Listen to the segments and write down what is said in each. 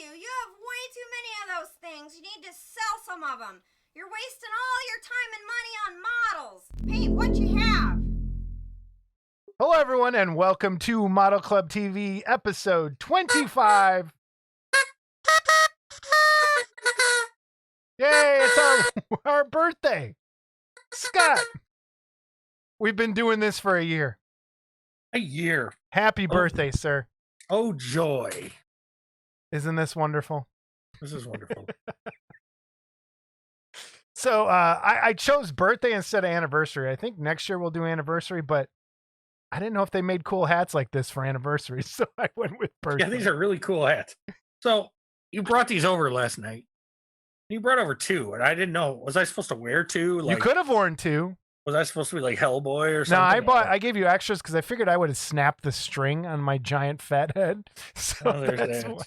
you. You have way too many of those things. You need to sell some of them. You're wasting all your time and money on models. Paint what you have. Hello, everyone, and welcome to Model Club TV, episode 25. Yay, it's our birthday. Scott, we've been doing this for a year. A year. Happy birthday, sir. Oh, joy. Isn't this wonderful? This is wonderful. So I chose birthday instead of anniversary. I think next year we'll do anniversary, but I didn't know if they made cool hats like this for anniversaries, so I went with birthday. Yeah, these are really cool hats. So you brought these over last night. You brought over two, and I didn't know. Was I supposed to wear two? You could have worn two. Was I supposed to be like Hellboy or something? No, I gave you extras because I figured I would have snapped the string on my giant fat head. So that's why.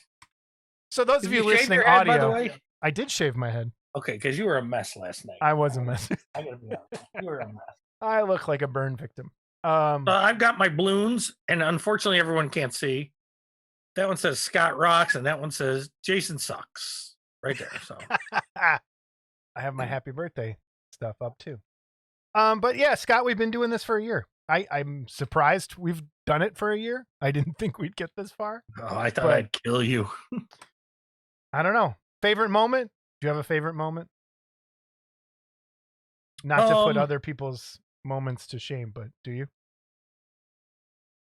So those of you listening audio, by the way? I did shave my head. Okay, because you were a mess last night. I was a mess. I gotta be honest. You were a mess. I look like a burn victim. I've got my balloons, and unfortunately everyone can't see. That one says Scott rocks, and that one says Jason sucks. Right there. So I have my happy birthday stuff up too. But yeah, Scott, we've been doing this for a year. I'm surprised we've done it for a year. I didn't think we'd get this far. Oh, I thought I'd kill you. I don't know. Favorite moment? Do you have a favorite moment? Not to put other people's moments to shame, but do you?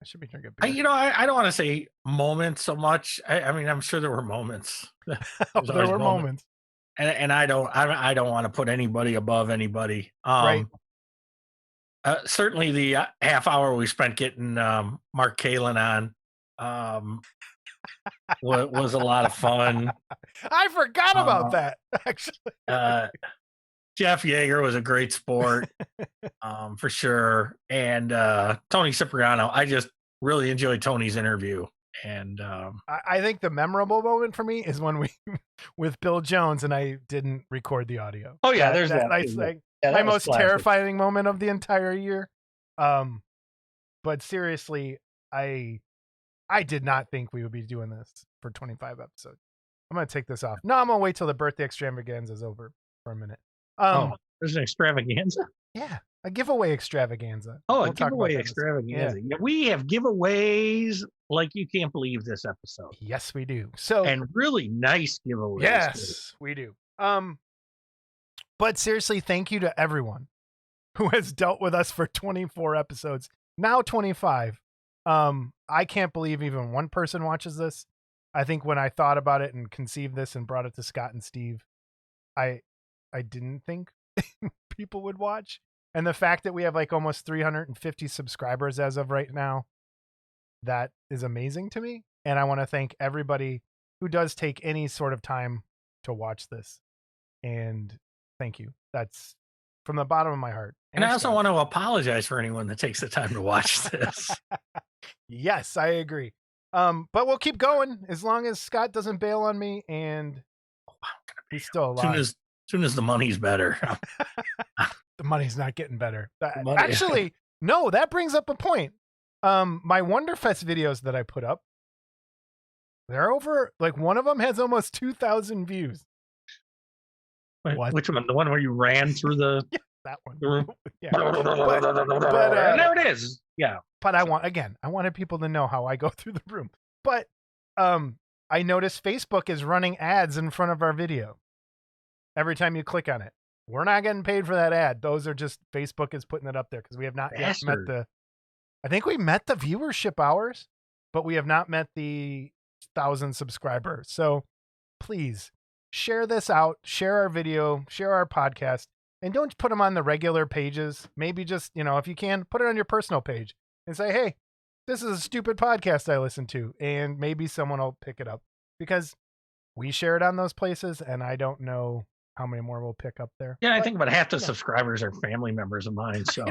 I should be drinking beer. I don't want to say moments so much. I mean, I'm sure there were moments. There were moments. And I don't want to put anybody above anybody. Right. Certainly the half hour we spent getting Mark Kalin on was a lot of fun. I forgot about that, actually. Jeff Yeager was a great sport, for sure. And Tony Cipriano, I just really enjoyed Tony's interview. And I think the memorable moment for me is when we with Bill Jones and I didn't record the audio. Oh yeah, there's that. My most terrifying moment of the entire year. But seriously, I did not think we would be doing this for 25 episodes. I'm gonna take this off. No, I'm gonna wait till the birthday extravaganza is over for a minute. There's an extravaganza? Yeah, a giveaway extravaganza. A giveaway extravaganza. Yeah. We have giveaways like you can't believe this episode. Yes, we do. And really nice giveaways. Yes, we do. But seriously, thank you to everyone who has dealt with us for 24 episodes. Now 25. I can't believe even one person watches this. I think when I thought about it and conceived this and brought it to Scott and Steve, I didn't think people would watch. And the fact that we have like almost 350 subscribers as of right now, that is amazing to me. And I want to thank everybody who does take any sort of time to watch this. And thank you. That's from the bottom of my heart. And I also want to apologize for anyone that takes the time to watch this. Yes, I agree. But we'll keep going as long as Scott doesn't bail on me and he's still alive. As soon as the money's better. The money's not getting better. Actually, no, that brings up a point. My Wonderfest videos that I put up, they're over, like one of them has almost 2,000 views. What? Which one? The one where you ran through the... Yeah, that one. The room? Yeah. But there it is. Yeah. But I wanted people to know how I go through the room. But I noticed Facebook is running ads in front of our video every time you click on it. We're not getting paid for that ad. Those are just Facebook is putting it up there because we have not yet met I think we met the viewership hours, but we have not met the 1,000 subscribers. So please share this out, share our video, share our podcast, and don't put them on the regular pages. Maybe just, if you can, put it on your personal page and say, hey, this is a stupid podcast I listen to, and maybe someone will pick it up because we share it on those places, and I don't know how many more we'll pick up there. Yeah, I think about half the subscribers are family members of mine. So,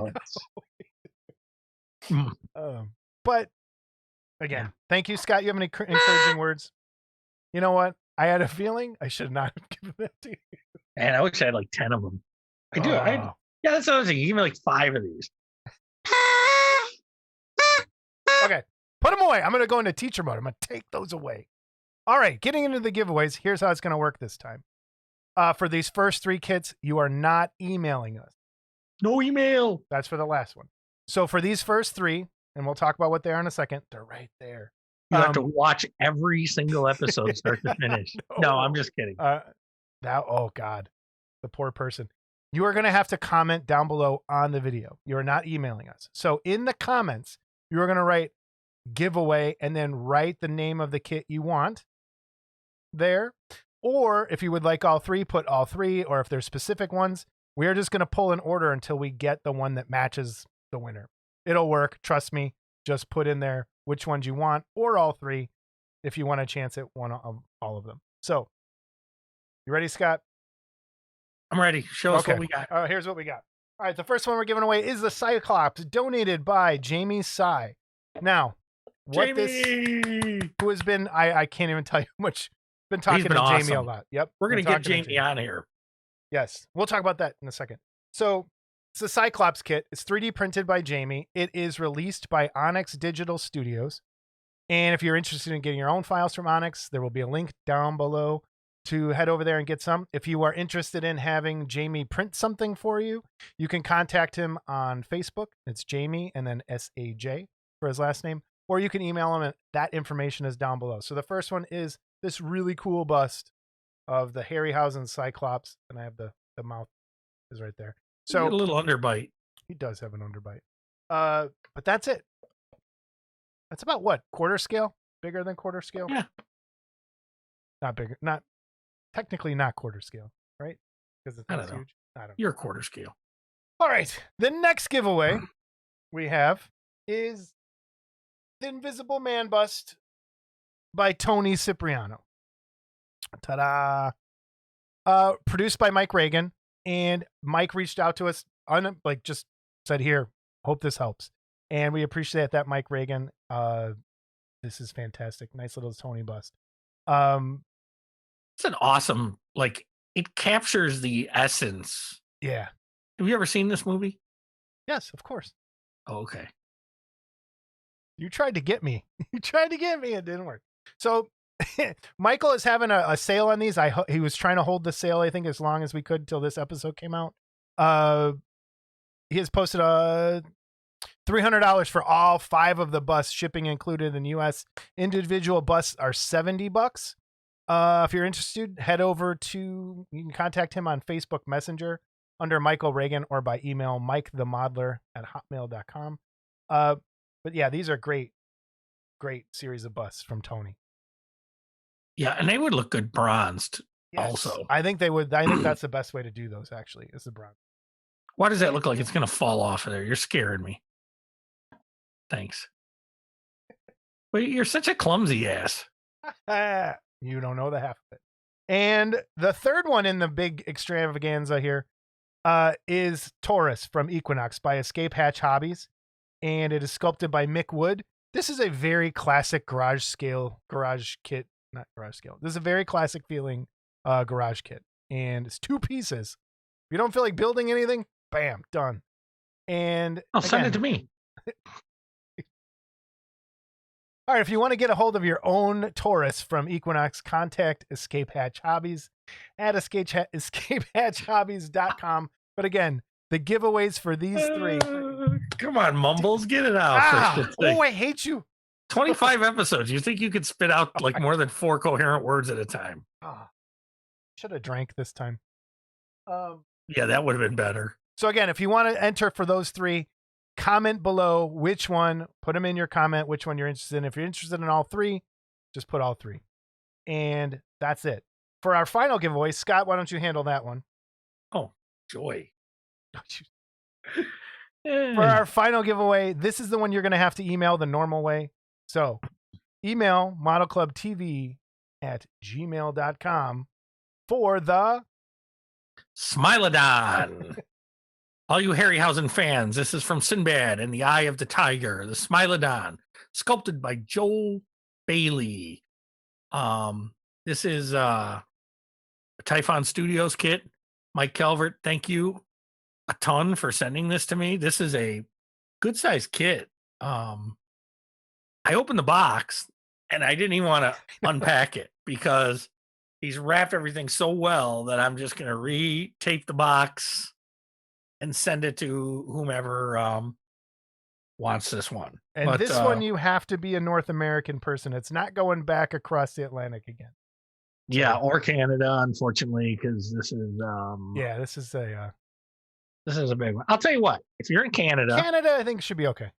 but again, thank you, Scott. You have any encouraging words? You know what? I had a feeling I should not have given that to you. And I wish I had like 10 of them. I do. Yeah, that's what I was thinking. Give me like 5 of these. Okay, put them away. I'm going to go into teacher mode. I'm going to take those away. All right, getting into the giveaways. Here's how it's going to work this time. For these first 3 kits, you are not emailing us. No email. That's for the last one. So for these first 3, and we'll talk about what they are in a second, they're right there. You have to watch every single episode start to finish. No, I'm just kidding. Oh God, the poor person. You are going to have to comment down below on the video. You are not emailing us. So in the comments, you are going to write giveaway and then write the name of the kit you want there. Or if you would like all 3, put all 3. Or if there's specific ones, we are just going to pull an order until we get the one that matches the winner. It'll work. Trust me. Just put in there which ones you want or all 3 if you want a chance at one of all of them. So you ready, Scott? I'm ready. Show us what we got. Here's what we got. All right, the first one we're giving away is the Cyclops, donated by Jamie Sy. Now, who has been, I can't even tell you how much, been talking to Jamie a lot. Yep. We're going to get Jamie on here. Yes. We'll talk about that in a second. So it's the Cyclops kit. It's 3D printed by Jamie. It is released by Onyx Digital Studios. And if you're interested in getting your own files from Onyx, there will be a link down below to head over there and get some. If you are interested in having Jamie print something for you, you can contact him on Facebook. It's Jamie and then S-A-J for his last name. Or you can email him, and that information is down below. So the first one is this really cool bust of the Harryhausen Cyclops. And I have the mouth is right there. So a little underbite. He does have an underbite. But that's it. That's about what? Quarter scale? Bigger than quarter scale? Yeah. Not bigger. Not technically not quarter scale, right? Because it's not huge. I don't know. You're quarter scale. All right. The next giveaway we have is the Invisible Man bust by Tony Cipriano. Ta-da! Produced by Mike Reagan, and Mike reached out to us just said, "Here, hope this helps," and we appreciate that, Mike Reagan. This is fantastic. Nice little Tony bust. It's an awesome, it captures the essence. Yeah. Have you ever seen this movie? Yes, of course. Oh, okay. You tried to get me. You tried to get me. It didn't work. So Michael is having a sale on these. He was trying to hold the sale, I think, as long as we could until this episode came out. He has posted $300 for all 5 of the busts, shipping included in the U.S. Individual busts are $70. If you're interested, head over you can contact him on Facebook Messenger under Michael Reagan or by email mikethemodler@hotmail.com. But yeah, these are great series of busts from Tony. Yeah, and they would look good bronzed also. I think they would. I think that's the best way to do those, actually, is the bronze. Why does that look like it's going to fall off of there? You're scaring me. Thanks. But you're such a clumsy ass. You don't know the half of it. And the third one in the big extravaganza here is Taurus from Equinox by Escape Hatch Hobbies. And it is sculpted by Mick Wood. This is a very classic garage kit. Not garage scale. This is a very classic feeling garage kit. And it's 2 pieces. If you don't feel like building anything, bam, done. And send it to me. All right, if you want to get a hold of your own Taurus from Equinox, contact Escape Hatch Hobbies at escapehatchhobbies.com. But again, the giveaways for these 3. Come on, Mumbles, get it out. Oh, I hate you. 25 episodes. You think you could spit out more than 4 coherent words at a time? Should have drank this time. Yeah, that would have been better. So again, if you want to enter for those 3, comment below which one, put them in your comment, which one you're interested in. If you're interested in all 3, just put all 3. And that's it. For our final giveaway, Scott, why don't you handle that one? Oh, joy. For our final giveaway, this is the one you're going to have to email the normal way. So email modelclubtv@gmail.com for the Smilodon. All you Harryhausen fans, this is from Sinbad and the Eye of the Tiger, the Smilodon, sculpted by Joel Bailey. This is a Typhon Studios kit. Mike Calvert, thank you a ton for sending this to me. This is a good sized kit. I opened the box and I didn't even want to unpack it. because he's wrapped everything so well that I'm just going to re-tape the box and send it to whomever wants this one. And But this one, you have to be a North American person. It's not going back across the Atlantic again. yeah, or Canada, unfortunately, because this is Yeah, this is a big one. I'll tell you what, if you're in Canada, I think should be okay.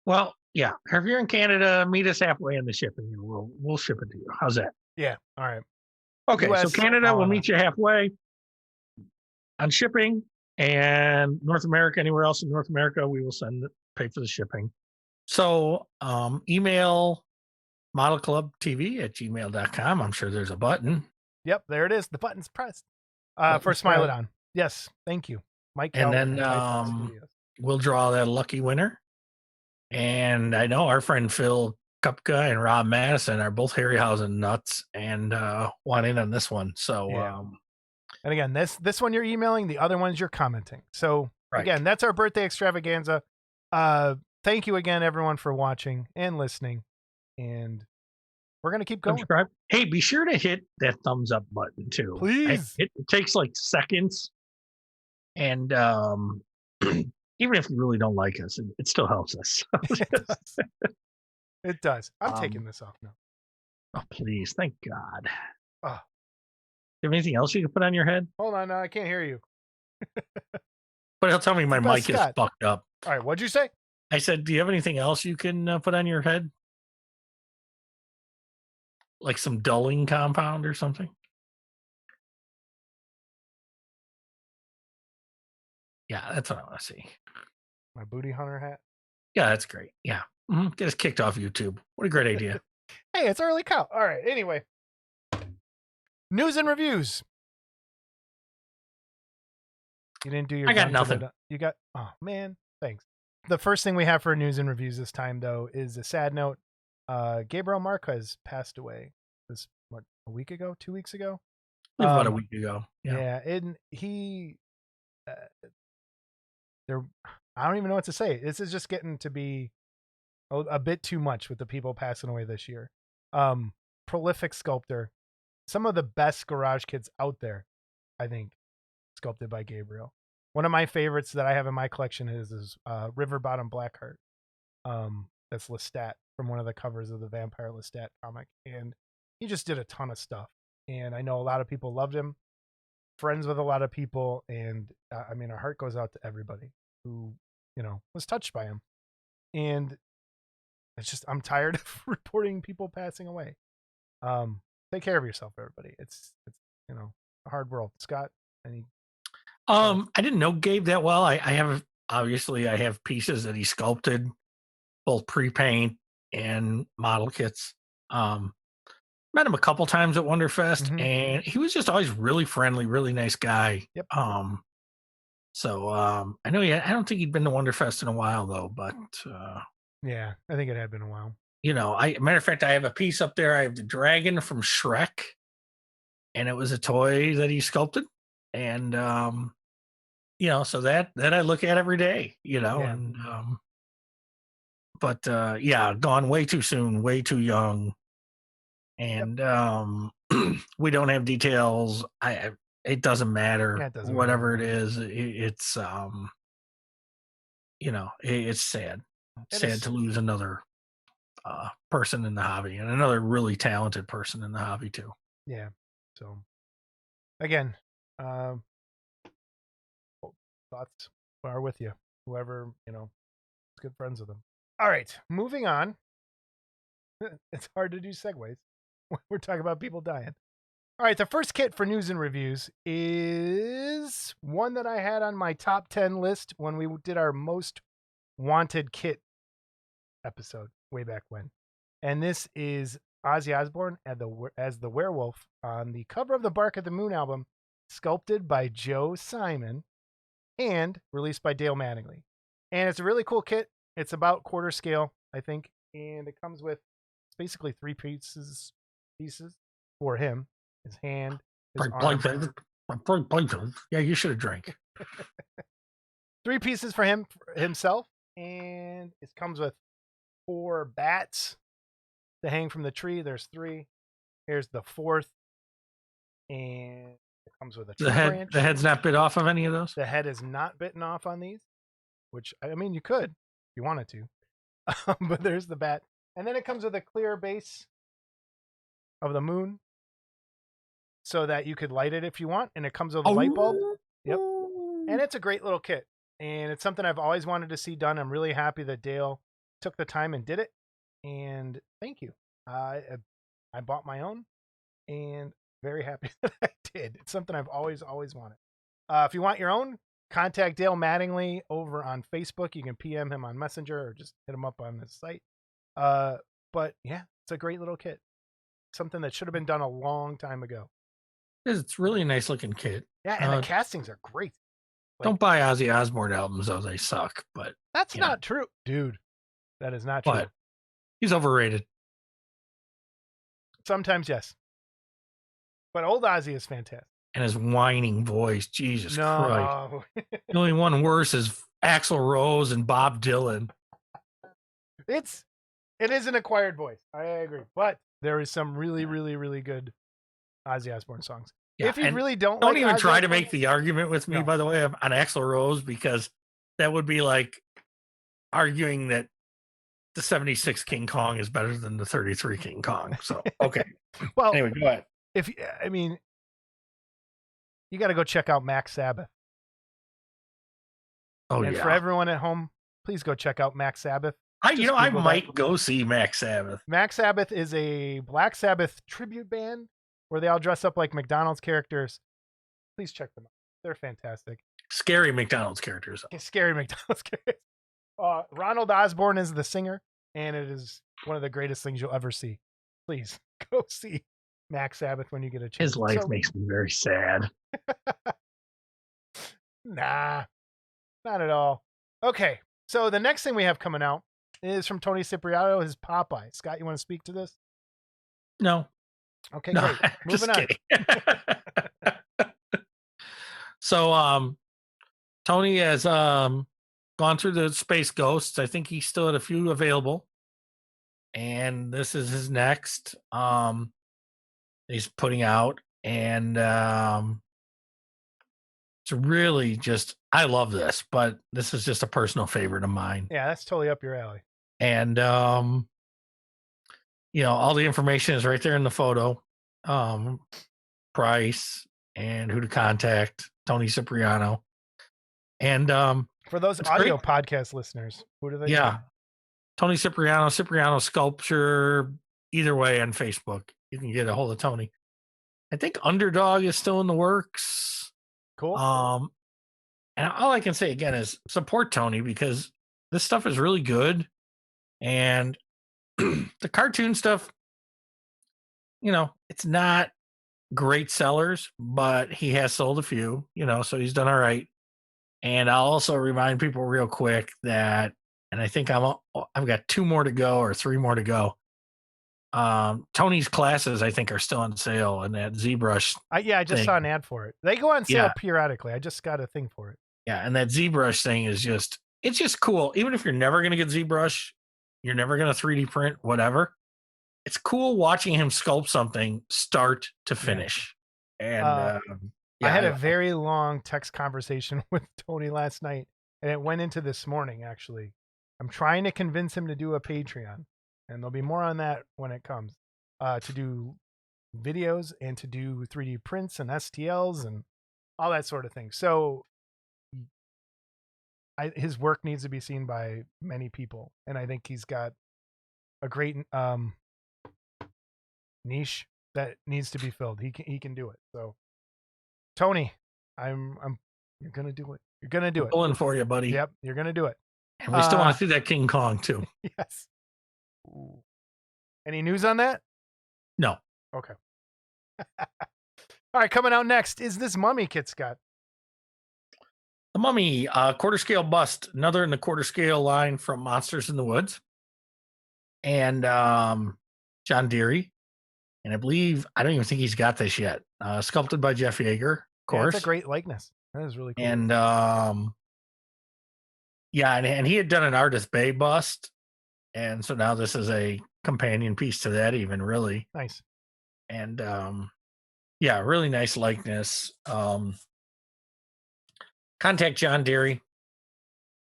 well, yeah, if you're in Canada, meet us halfway in the shipping, and we'll ship it to you. How's that? Yeah, all right. Okay, so US, Canada, all we'll of meet you halfway on shipping, and North America, anywhere else in North America, we will pay for the shipping. So email modelclubtv@gmail.com. I'm sure there's a button. Yep, there it is. The button's pressed. For Button's pressed. Smilodon. Yes, thank you. Mike And Calvin then from Typhon Studios. we'll draw that lucky winner. And I know our friend Phil Kupka and Rob Madison are both Harryhausen nuts and want in on this one. So Yeah. And again, this one you're emailing, the other ones you're commenting. So Right. again, that's our birthday extravaganza. Thank you again, everyone, for watching and listening. And we're gonna keep going. subscribe. Hey, be sure to hit that thumbs up button too. Please. It takes like seconds. And even if you really don't like us, it still helps us. It does. It does. I'm taking this off now. Oh, please. Thank God. Oh. You have anything else you can put on your head? Hold on, no, I can't hear you. But he'll tell me my mic is fucked up. All right, what'd you say? I said, do you have anything else you can put on your head? Like some dulling compound or something? Yeah, that's what I want to see. My booty hunter hat. Yeah, that's great. Yeah. Mm-hmm. Get us kicked off YouTube. What a great idea. Hey, it's early cow. All right, anyway. News and reviews. You didn't do your... I got nothing. You got... Oh, man. Thanks. The first thing we have for news and reviews this time, though, is a sad note. Gabriel Marquez passed away this, a week ago? 2 weeks ago? About a week ago. Yeah, and he... I don't even know what to say. This is just getting to be a bit too much with the people passing away this year. Prolific sculptor. Some of the best garage kits out there, I think, sculpted by Gabriel. One of my favorites that I have in my collection is River Bottom Blackheart. That's Lestat from one of the covers of the Vampire Lestat comic. And he just did a ton of stuff. And I know a lot of people loved him. Friends with a lot of people. And I mean, our heart goes out to everybody who, was touched by him. And it's just, I'm tired of reporting people passing away. Take care of yourself, everybody. It's a hard world. Scott, I didn't know Gabe that well. I have pieces that he sculpted, both pre-paint and model kits. Met him a couple times at Wonderfest, and he was just always really friendly, really nice guy. Yep. So I know I don't think he'd been to Wonderfest in a while though, but yeah, I think it had been a while. Matter of fact, I have a piece up there. I have the dragon from Shrek, and it was a toy that he sculpted, and so that I look at every day, and but gone way too soon, way too young, and we don't have details. It doesn't matter. Yeah, it doesn't whatever matter. it is. It's it's sad. Sad to lose another person in the hobby, and another really talented person in the hobby too. Yeah. So again, thoughts are with you. Whoever, is good friends with them. All right, moving on. It's hard to do segues. We're talking about people dying. All right, the first kit for news and reviews is one that I had on my top 10 list when we did our most wanted kit episode way back when. And this is Ozzy Osbourne as the werewolf on the cover of the Bark at the Moon album, sculpted by Joe Simon and released by Dale Mattingly. And it's a really cool kit. It's about quarter scale, I think. And it comes with basically 3 pieces for him. His hand, his arm. Yeah, you should have drank. 3 pieces for himself. And it comes with 4 bats to hang from the tree. There's 3. Here's the fourth, and it comes with a The tree branch. head's not bit off of any of those. The head is not bitten off on these, which I mean you could if you wanted to, but there's the bat, and then it comes with a clear base of the moon, so that you could light it if you want, and it comes with a light bulb. Yep, and it's a great little kit, and it's something I've always wanted to see done. I'm really happy that Dale took the time and did it, and thank you. I bought my own, and very happy that I did. It's something I've always wanted. If you want your own, contact Dale Mattingly over on Facebook. You can PM him on Messenger or just hit him up on his site. But yeah, it's a great little kit. Something that should have been done a long time ago. It's really a nice looking kit. Yeah, and the castings are great. Don't buy Ozzy Osbourne albums, though. They suck. But that's not true. Dude, that is not true. What? He's overrated. Sometimes, yes. But old Ozzy is fantastic. And his whining voice, Jesus Christ. The only one worse is Axl Rose and Bob Dylan. It is an acquired voice. I agree. But there is some really, really, really good Ozzy Osbourne songs. Yeah, if you really don't even try to make the argument with me, by the way, on Axl Rose, because that would be like arguing that the 76 King Kong is better than the 33 King Kong. So, okay. Well, anyway, go ahead. You got to go check out Mac Sabbath. And for everyone at home, please go check out Mac Sabbath. I might go see Mac Sabbath. Mac Sabbath is a Black Sabbath tribute band where they all dress up like McDonald's characters. Please check them out. They're fantastic. Scary McDonald's characters. Scary McDonald's characters. Ronald Osborne is the singer, and it is one of the greatest things you'll ever see. Please go see Mac Sabbath when you get a chance. His life makes me very sad. Nah, not at all. Okay, so the next thing we have coming out is from Tony Cipriano, his Popeye. Scott, you want to speak to this? No. Okay, no, great. Moving on. So, Tony has gone through the Space Ghosts. I think he still had a few available. And this is his next. He's putting out. And it's really just, I love this, but this is just a personal favorite of mine. Yeah, that's totally up your alley. And, all the information is right there in the photo. Price and who to contact, Tony Cipriano. And for those audio podcast listeners, who do they? Yeah. Tony Cipriano Sculpture, either way on Facebook. You can get a hold of Tony. I think Underdog is still in the works. Cool. And all I can say again is support Tony because this stuff is really good. And the cartoon stuff, it's not great sellers, but he has sold a few, so he's done all right. And I'll also remind people real quick that, and I think I've got 2 more to go or 3 more to go. Tony's classes, I think, are still on sale, and that ZBrush. I just saw an ad for it. They go on sale periodically. I just got a thing for it. Yeah, and that ZBrush thing is it's just cool. Even if you're never going to get ZBrush, you're never going to 3D print, whatever. It's cool watching him sculpt something start to finish. And I had a very long text conversation with Tony last night, and it went into this morning, actually. I'm trying to convince him to do a Patreon, and there'll be more on that when it comes, to do videos and to do 3D prints and STLs and all that sort of thing. So his work needs to be seen by many people, and I think he's got a great niche that needs to be filled. He can do it. So Tony, you're gonna do it. You're gonna do it. Pulling for you, buddy. Yep, you're gonna do it. And we still want to see that King Kong too. Yes. Ooh. Any news on that? No. Okay. All right, coming out next is this mummy kit, Scott. The Mummy, quarter scale bust, another in the quarter scale line from Monsters in the Woods. And John Deere. And I don't even think he's got this yet. Sculpted by Jeff Yeager, of course. That's a great likeness. That is really cool. And and he had done an Artist Bay bust. And so now this is a companion piece to that, even really. Nice. And yeah, really nice likeness. Contact John Deary.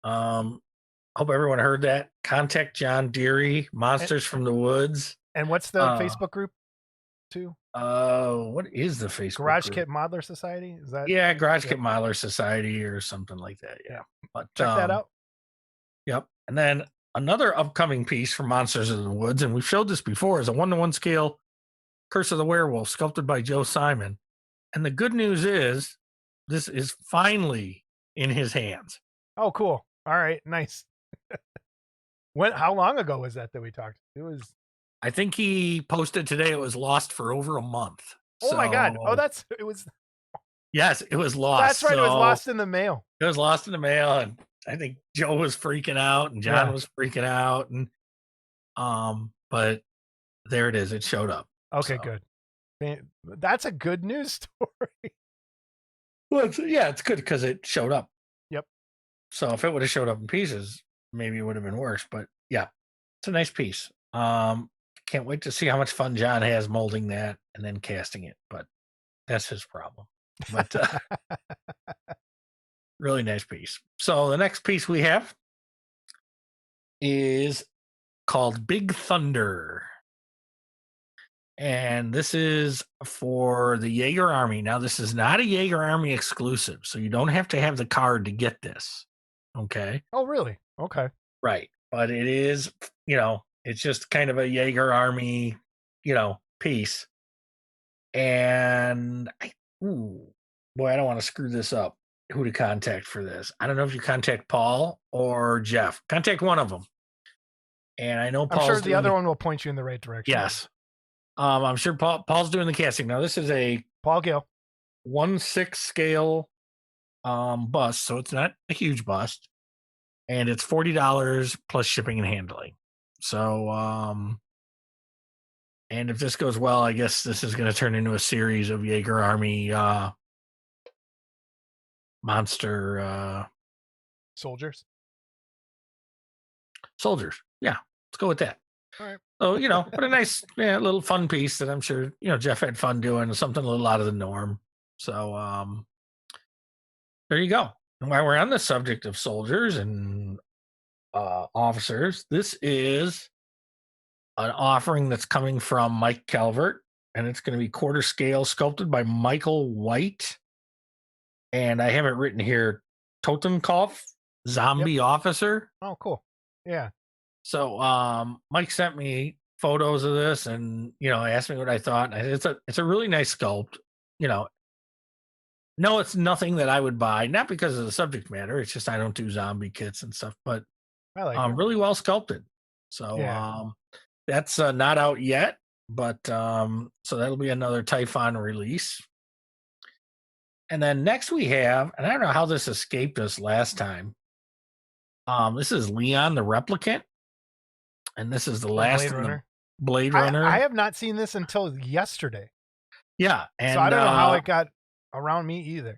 Hope everyone heard that. Contact John Deary, Monsters from the Woods. And what's the Facebook group too? What is the Facebook Garage group? Kit Modeler Society? Is that? Yeah, Garage Kit Modeler Society or something like that. Yeah. But check that out. Yep. And then another upcoming piece from Monsters of the Woods, and we've showed this before, is a 1-to-1 scale Curse of the Werewolf, sculpted by Joe Simon. And the good news is this is finally in his hands. Oh, cool. All right, nice. How long ago was that we talked? It was, I think he posted today it was lost for over a month. Oh my god. Oh, it was. Yes, it was lost. That's right. It was lost in the mail. It was lost in the mail, and I think Joe was freaking out and John was freaking out, and but there it is. It showed up. Okay, good. That's a good news story. Well, it's good because it showed up. Yep. So if it would have showed up in pieces, maybe it would have been worse. But yeah, it's a nice piece. Can't wait to see how much fun John has molding that and then casting it. But that's his problem. But really nice piece. So the next piece we have is called Big Thunder. And this is for the Jaeger Army. Now, this is not a Jaeger Army exclusive, so you don't have to have the card to get this. Okay. Oh, really? Okay. Right. But it is, it's just kind of a Jaeger Army, piece. And I don't want to screw this up. Who to contact for this? I don't know if you contact Paul or Jeff. Contact one of them. And I know I'm sure the other one will point you in the right direction. Yes. I'm sure Paul's doing the casting. Now, this is a Paul Gill 1/6 scale bust, so it's not a huge bust. And it's $40 plus shipping and handling. So, and if this goes well, I guess this is going to turn into a series of Jaeger Army monster soldiers. Yeah, let's go with that. All right. So, but a nice little fun piece that I'm sure, Jeff had fun doing, something a little out of the norm. So there you go. And while we're on the subject of soldiers and officers, this is an offering that's coming from Mike Calvert, and it's going to be quarter scale, sculpted by Michael White. And I have it written here, Totenkopf Zombie Officer. Oh, cool. Yeah. So Mike sent me photos of this and, asked me what I thought. And it's a really nice sculpt, No, it's nothing that I would buy, not because of the subject matter. It's just I don't do zombie kits and stuff, but I like really well sculpted. So that's not out yet, but so that'll be another Typhon release. And then next we have, and I don't know how this escaped us last time. This is Leon the Replicant. And this is the last Blade Runner. I have not seen this until yesterday. Yeah. And so I don't know how it got around me either.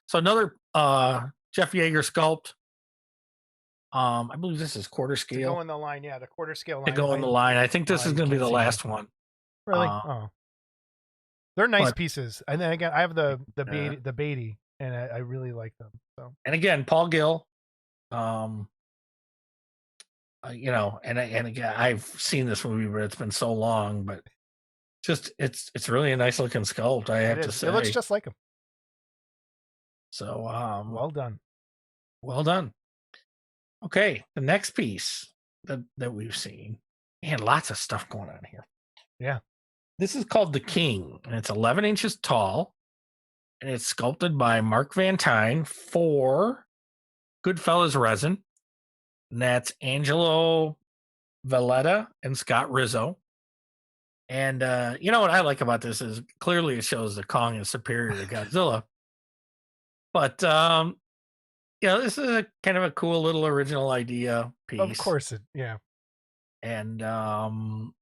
So another Jeff Yeager sculpt. I believe this is quarter scale. To go in the line, the quarter scale line. To go in the line. I think this is going to be the last one. Really? They're nice pieces. And then again, I have the Beatty, and I really like them. So. And again, Paul Gill. And again, I've seen this movie, but it's been so long. But just it's really a nice looking sculpt. I have to say, it looks just like him. So well done. Well done. Okay, the next piece that we've seen, and lots of stuff going on here. Yeah, this is called The King, and it's 11 inches tall, and it's sculpted by Mark Van Tine for Goodfellas Resin. And that's Angelo Valletta and Scott Rizzo. And what I like about this is clearly it shows that Kong is superior to Godzilla. But this is a kind of a cool little original idea piece. Of course And I don't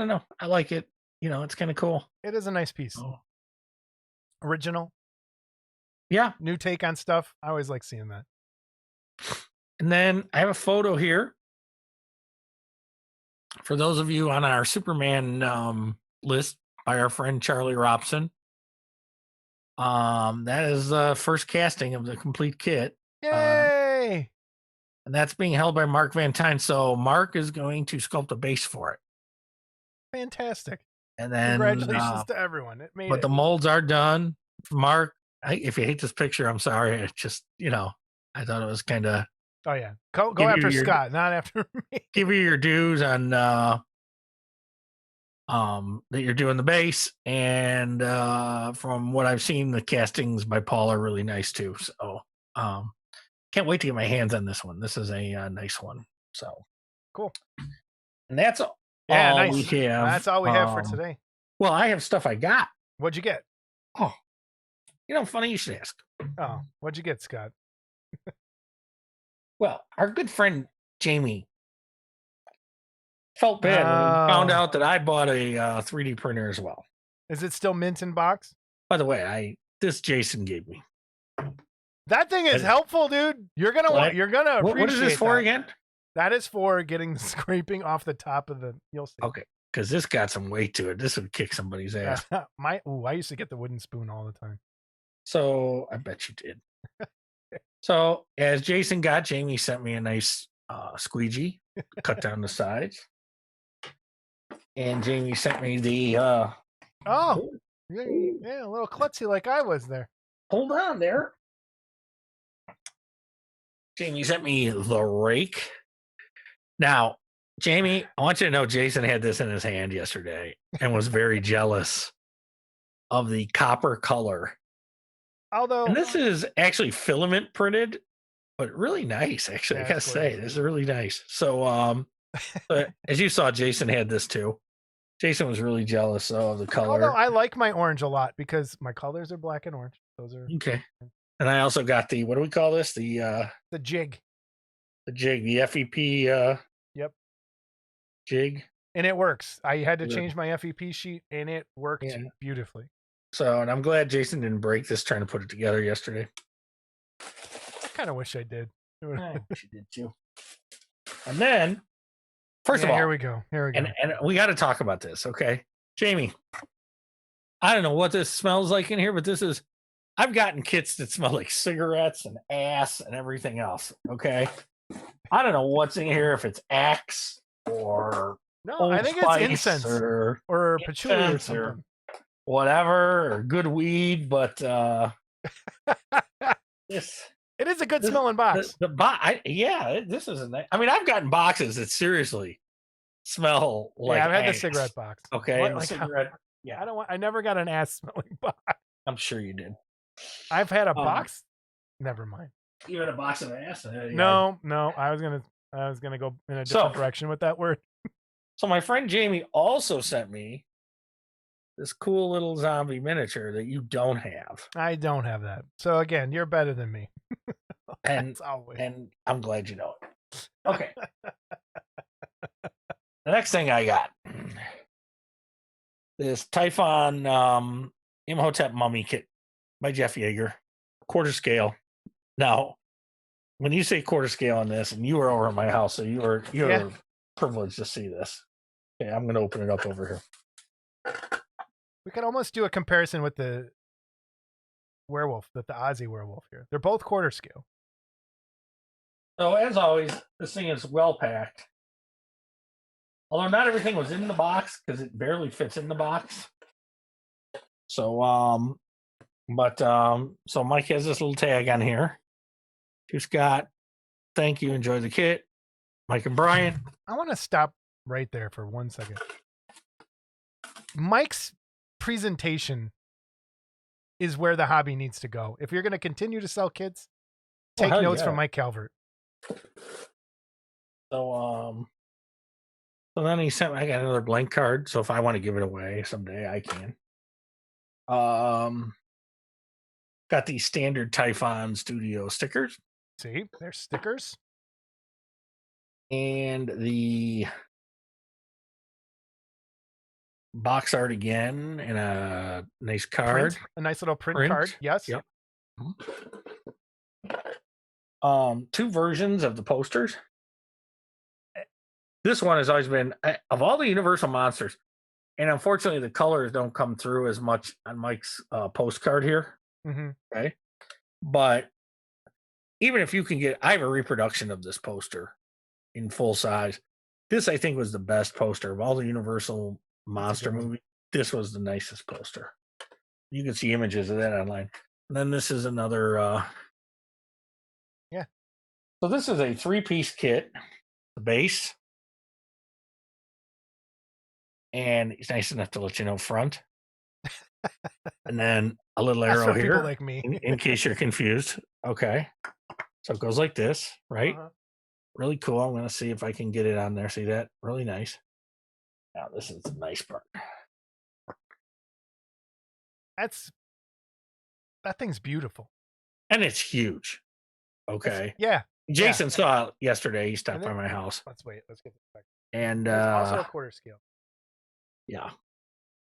know. I like it. It's kind of cool. It is a nice piece. Original. Yeah. New take on stuff. I always like seeing that. And then I have a photo here for those of you on our Superman list by our friend Charlie Robson, that is the first casting of the complete kit. Yay! And that's being held by Mark Van Tine. So Mark is going to sculpt a base for it. Fantastic. And then Congratulations to everyone. It made but it. the molds are done. Mark, if you hate this picture, I'm sorry. It's just, I thought it was kind of. Oh yeah. Go after Scott, not after me. Give you your dues on that you're doing the base, and from what I've seen, the castings by Paul are really nice too. So can't wait to get my hands on this one. This is a nice one. So cool. And that's all nice. we have. That's all we have for today. Well, I have stuff I got. What'd you get? Oh, funny you should ask. Oh, what'd you get, Scott? Well, our good friend Jamie felt bad when he found out that I bought a 3D printer as well. Is it still mint in box? By the way, this Jason gave me. That thing is helpful, dude. You're gonna appreciate what is this for again? That is for getting the scraping off the top of the. You'll see. Okay, because this got some weight to it. This would kick somebody's ass. I used to get the wooden spoon all the time. So I bet you did. So as Jason got, Jamie sent me a nice squeegee, cut down the sides, and Jamie sent me the. Yeah, a little klutzy like I was there. Hold on there. Jamie sent me the rake. Now, Jamie, I want you to know Jason had this in his hand yesterday and was very jealous of the copper color. And this is actually filament printed, but really nice, actually. I gotta say, this is really nice. So, as you saw, Jason had this too. Jason was really jealous of the color. Although I like my orange a lot because my colors are black and orange. Those are okay. And I also got the, what do we call this? The jig. The jig, the FEP. Yep. Jig. And it works. I had to change my FEP sheet, and it worked beautifully. So, and I'm glad Jason didn't break this trying to put it together yesterday. I kind of wish I did. I wish you did too. And then, first of all, here we go. And we got to talk about this, okay? Jamie, I don't know what this smells like in here, but I've gotten kits that smell like cigarettes and ass and everything else, okay? I don't know what's in here, if it's Axe or I think it's incense or patchouli or something. Or whatever, or good weed, but this it is a good smelling box. This is I've gotten boxes that seriously smell like I've had ass. the cigarette box. Okay, cigarette. I never got an ass smelling box. I'm sure you did. I've had a box. Never mind. You had a box of ass? No. I was gonna go in a different direction with that word. So my friend Jamie also sent me this cool little zombie miniature that you don't have. I don't have that. So again, you're better than me. and I'm glad you know it. Okay. The next thing I got, this Typhon Imhotep mummy kit by Jeff Yeager, quarter scale. Now, when you say quarter scale on this, and you were over at my house, so you were privileged to see this. Okay, I'm going to open it up over here. We could almost do a comparison with the werewolf, the Aussie werewolf here. They're both quarter scale. So as always, this thing is well packed. Although not everything was in the box because it barely fits in the box. So, so Mike has this little tag on here. To Scott, thank you. Enjoy the kit. Mike and Brian. I want to stop right there for 1 second. Mike's presentation is where the hobby needs to go. If you're going to continue to sell kits, take notes from Mike Calvert. So, so then he sent me, I got another blank card. So if I want to give it away someday, I can. Got these standard Typhon Studio stickers. See, there's stickers. And the box art again and a nice card. A nice little print card. Yes. Yep. Two versions of the posters. This one has always been of all the Universal monsters, and unfortunately the colors don't come through as much on Mike's postcard here. Mm-hmm. Okay, but even if you can get, I have a reproduction of this poster in full size. This I think was the best poster of all the Universal monster movies. This was the nicest poster. You can see images of that online. And then this is another. Yeah. So this is a 3-piece kit. The base. And it's nice enough to let you know front. And then a little arrow here. People like me. in case you're confused. Okay. So it goes like this, right? Uh-huh. Really cool. I'm going to see if I can get it on there. See that? Really nice. Now this is the nice part. That thing's beautiful. And it's huge. Okay. Yeah. Jason saw it yesterday. He stopped by my house. Let's wait. Let's get this back. And also a quarter scale. Yeah.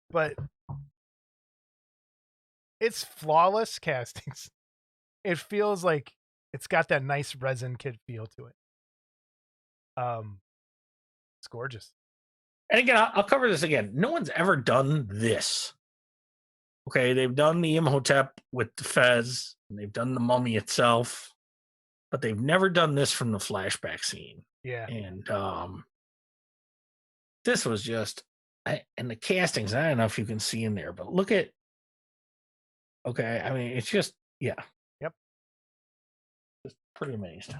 But it's flawless castings. It feels like it's got that nice resin kit feel to it. It's gorgeous. And again, I'll cover this again. No one's ever done this. Okay, they've done the Imhotep with the Fez, and they've done the mummy itself, but they've never done this from the flashback scene. Yeah. And this was just, and the castings, I don't know if you can see in there, but look at, okay, I mean, it's just, yeah. Yep. Just pretty amazed.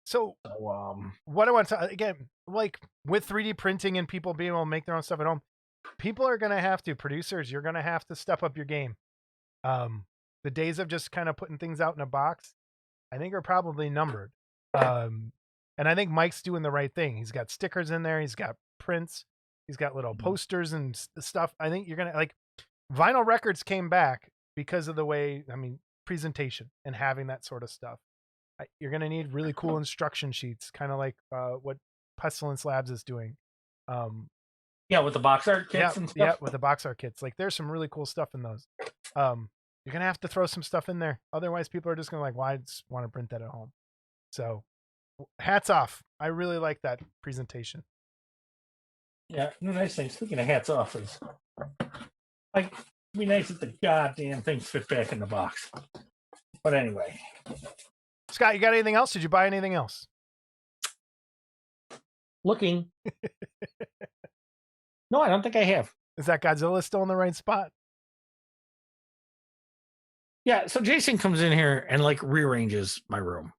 So what I want to, again, like with 3D printing and people being able to make their own stuff at home, people are going to have to, producers, you're going to have to step up your game. The days of just kind of putting things out in a box, I think are probably numbered. And I think Mike's doing the right thing. He's got stickers in there. He's got prints. He's got little posters and stuff. I think you're going to, like, vinyl records came back because of the way, I mean, presentation and having that sort of stuff. You're going to need really cool instruction sheets, kind of like what Pestilence Labs is doing. Yeah, with the box art kits and stuff. Yeah, with the box art kits. Like, there's some really cool stuff in those. You're going to have to throw some stuff in there. Otherwise, people are just going to like, well, I just want to print that at home. So, hats off. I really like that presentation. Yeah, the nice thing, speaking of hats off, is like, it'd be nice if the goddamn things fit back in the box. But anyway. Scott, you got anything else? Did you buy anything else? Looking. No, I don't think I have. Is that Godzilla still in the right spot? Yeah, so Jason comes in here and like rearranges my room.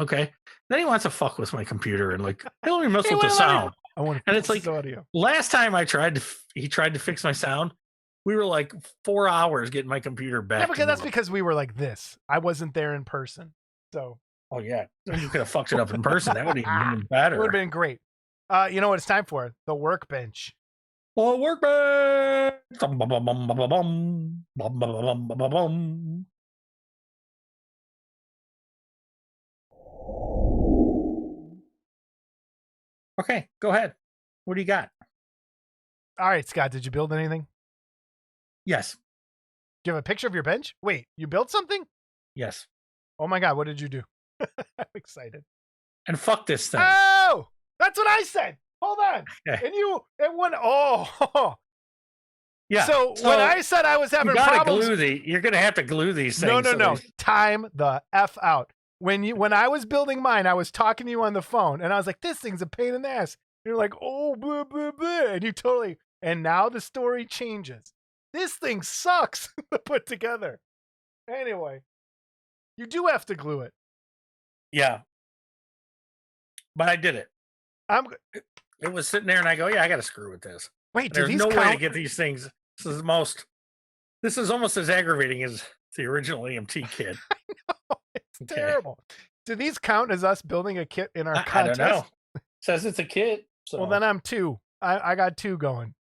Okay. Then he wants to fuck with my computer and like, hey, let me mess with the sound. And it's like, audio. Last time he tried to fix my sound, we were like 4 hours getting my computer back. Yeah, because that's because we were like this. I wasn't there in person. So. Oh, yeah. You could have fucked it up in person. That would have been better. It would have been great. You know what it's time for? The workbench. Oh, workbench. Okay, go ahead. What do you got? All right, Scott, did you build anything? Yes. Do you have a picture of your bench? Wait, you built something? Yes. Oh my God, what did you do? I'm excited. And fuck this thing. Oh, that's what I said. Hold on. Okay. And it went, oh. Yeah. So when I said I was having problems. You're going to have to glue these things. No. Time the F out. When I was building mine, I was talking to you on the phone and I was like, this thing's a pain in the ass. You're like, oh, blah, blah, blah. And you totally, and now the story changes. This thing sucks to put together. Anyway, you do have to glue it. Yeah. But I did it. It was sitting there and I go, yeah, I got to screw with this. Wait, there's no way to get these things. This is almost as aggravating as the original EMT kit. I know. It's terrible. Do these count as us building a kit in our contest? I don't know. It says it's a kit. So. Well, then I'm 2. I got 2 going.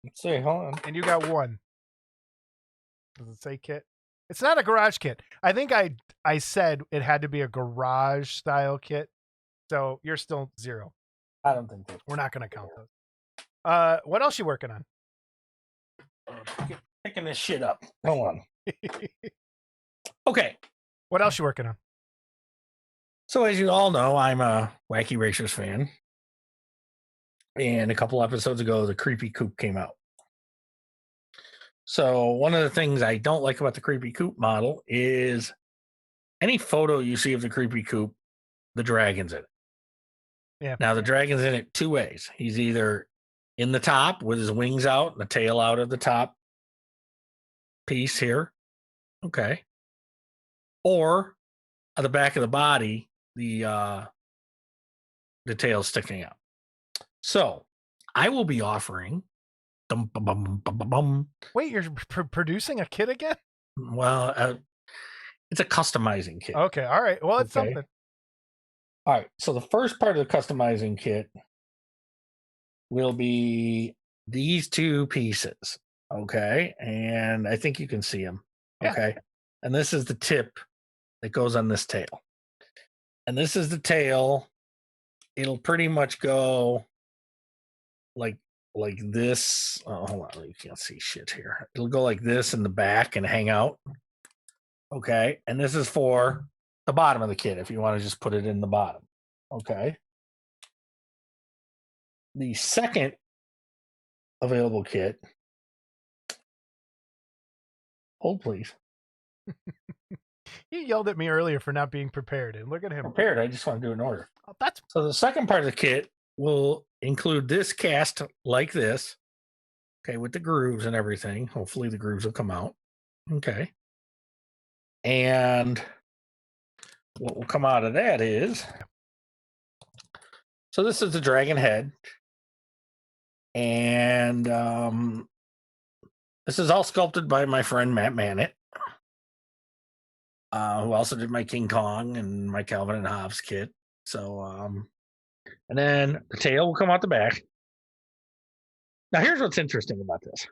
Let's see. Hold on. And you got 1. Does it say kit? It's not a garage kit. I think I said it had to be a garage style kit. So you're still 0. I don't think that. We're not going to count those. What else you working on? Picking this shit up. Hold on. Okay. What else you working on? So as you all know, I'm a Wacky Racers fan. And a couple episodes ago, the Creepy Coop came out. So one of the things I don't like about the Creepy Coop model is any photo you see of the Creepy Coop, the dragon's in it. Yeah. Now the dragon's in it two ways. He's either in the top with his wings out and the tail out of the top piece here. Okay. Or at the back of the body, the tail sticking out. So I will be offering. Wait, you're producing a kit again? Well, it's a customizing kit. Okay, all right. Well, it's something. All right. So the first part of the customizing kit will be these two pieces. Okay. And I think you can see them. Yeah. Okay. And this is the tip that goes on this tail. And this is the tail. It'll pretty much go like this. Oh, hold on. You can't see shit here. It'll go like this in the back and hang out. Okay. And this is for the bottom of the kit if you want to just put it in the bottom. Okay. The second available kit. Hold, please. You yelled at me earlier for not being prepared, and look at him. Prepared. I just want to do it in order. Oh, that's So the second part of the kit will include this cast like this. Okay, with the grooves and everything. Hopefully the grooves will come out. Okay. And what will come out of that is, so this is the dragon head. And this is all sculpted by my friend Matt Mannett, who also did my King Kong and my Calvin and Hobbes kit. So, and then the tail will come out the back. Now, here's what's interesting about this.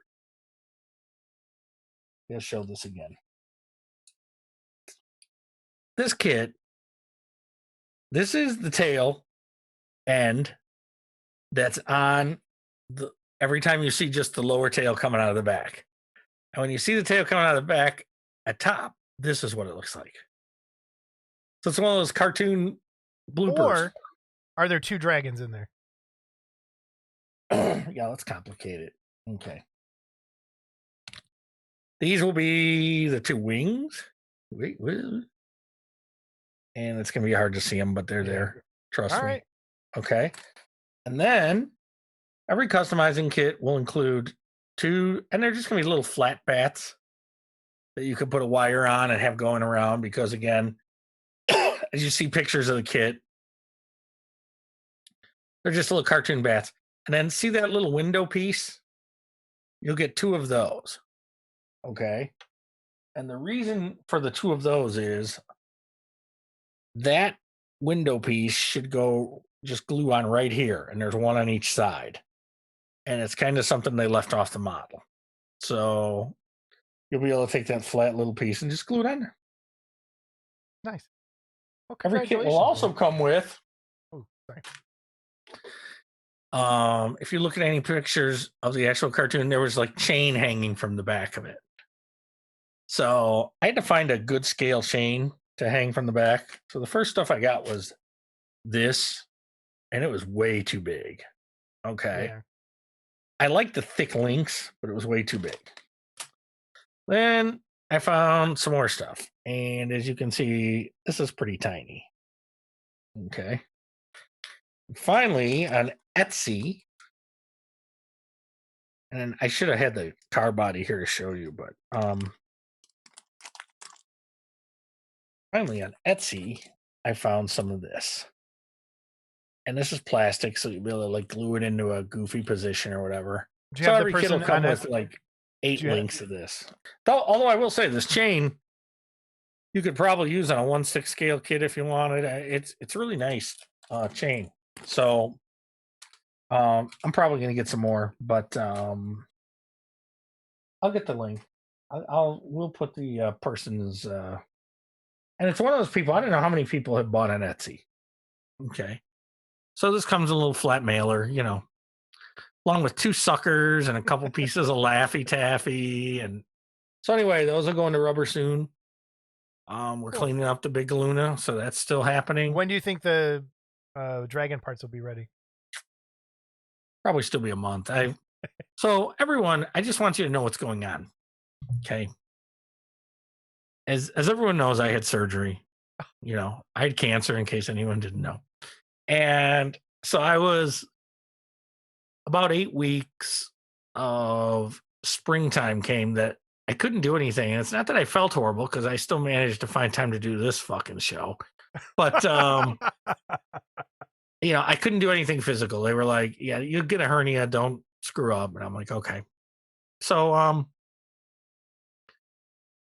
Let's show this again. This kit, this is the tail end that's on the, every time you see just the lower tail coming out of the back. And when you see the tail coming out of the back at top, this is what it looks like. So it's one of those cartoon bloopers. Or are there two dragons in there? Yeah, let's complicate it. Okay. These will be the two wings. Wait. And it's going to be hard to see them, but they're there. Trust me. Right. Okay. And then every customizing kit will include two, and they're just going to be little flat bats that you can put a wire on and have going around because, again, as you see pictures of the kit, they're just little cartoon bats. And then see that little window piece? You'll get two of those. Okay. And the reason for the two of those is that window piece should go just glue on right here. And there's one on each side. And it's kind of something they left off the model. So you'll be able to take that flat little piece and just glue it on there. Nice. Well, every kit will also come with. Oh, sorry. If you look at any pictures of the actual cartoon, there was like chain hanging from the back of it. So I had to find a good scale chain to hang from the back. So the first stuff I got was this, and it was way too big. Okay. Yeah. I liked the thick links, but it was way too big. Then I found some more stuff. And as you can see, this is pretty tiny. Okay. Finally, on Etsy, and I should have had the car body here to show you, but finally on Etsy, I found some of this. And this is plastic, so you'll be able to like glue it into a goofy position or whatever. Do you So have every the kit will person come on with like 8 you have- links of this. Although I will say this chain, you could probably use on a 1/6 scale kit if you wanted. It's really nice chain. So I'm probably gonna get some more, but I'll get the link. We'll put the person's and it's one of those people. I don't know how many people have bought on Etsy. Okay, so this comes in a little flat mailer, you know, along with 2 suckers and a couple pieces of Laffy Taffy, and so anyway, those will go into rubber soon. We're Cool. cleaning up the big Luna, so that's still happening. When do you think the dragon parts will be ready? Probably still be a month. So everyone, I just want you to know what's going on. Okay. As everyone knows, I had surgery. I had cancer, in case anyone didn't know. And so I was about 8 weeks of springtime came that I couldn't do anything. And it's not that I felt horrible, because I still managed to find time to do this fucking show. But I couldn't do anything physical. They were like, yeah, you get a hernia, don't screw up. And I'm like, okay. So a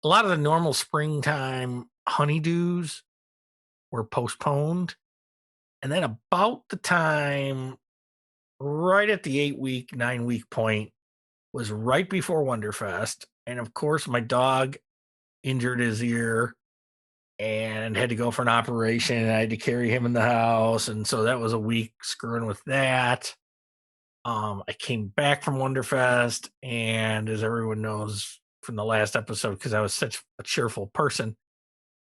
lot of the normal springtime honeydews were postponed. And then about the time, right at the 9-week point, was right before Wonderfest. And of course, my dog injured his ear and had to go for an operation. And I had to carry him in the house. And so that was a week screwing with that. I came back from Wonderfest, and as everyone knows from the last episode, because I was such a cheerful person,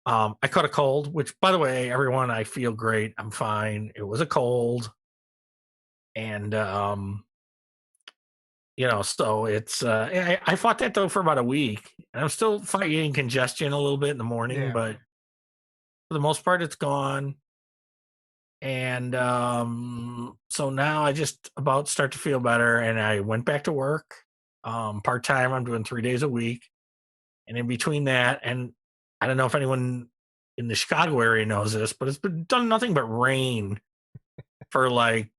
I caught a cold, which, by the way, everyone, I feel great. I'm fine. It was a cold. And, so it's, I fought that though for about a week, and I'm still fighting congestion a little bit in the morning, but for the most part, it's gone. And so now I just about start to feel better, and I went back to work part-time. I'm doing 3 days a week. And in between that, and I don't know if anyone in the Chicago area knows this, but it's been done nothing but rain for like,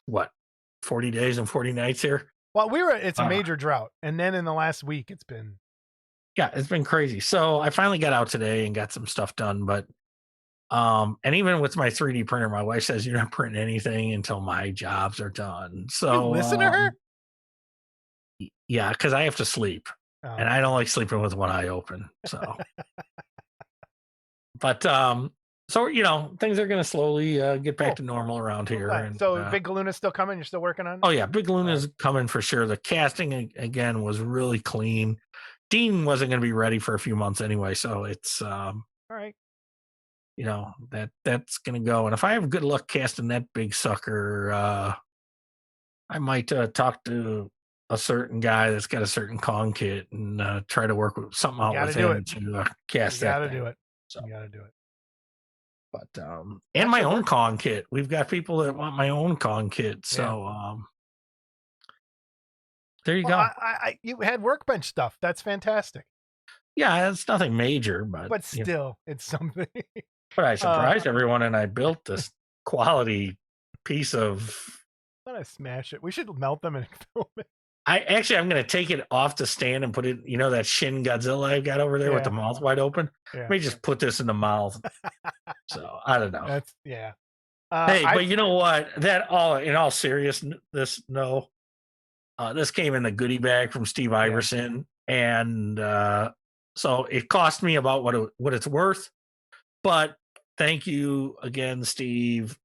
what, 40 days and 40 nights here? Well, it's a major drought. And then in the last week, it's been crazy. So I finally got out today and got some stuff done, but and even with my 3D printer, my wife says you're not printing anything until my jobs are done. So you listen to her? Yeah, because I have to sleep. And I don't like sleeping with one eye open. So but so things are gonna slowly get back to normal around here. Right. And so Big Luna's still coming? You're still working on it? Oh yeah, Big Luna's coming for sure. The casting again was really clean. Dean wasn't gonna be ready for a few months anyway, so it's all right. That's gonna go. And if I have good luck casting that big sucker, I might talk to a certain guy that's got a certain Kong kit and try to work with something out with him to cast that. You gotta do it. So. You gotta do it. But and my own Kong kit. We've got people that want my own Kong kit. So there you go. You had workbench stuff. That's fantastic. Yeah, it's nothing major, but still, it's something. But I surprised everyone, and I built this quality piece of. I'm gonna smash it. We should melt them and film it. I'm gonna take it off the stand and put it. That Shin Godzilla I've got over there with the mouth wide open. Yeah. Let me just put this in the mouth. So I don't know. That's hey, but you know what? In all seriousness, this came in the goodie bag from Steve Iverson, and so it cost me about what it's worth. But thank you again, Steve.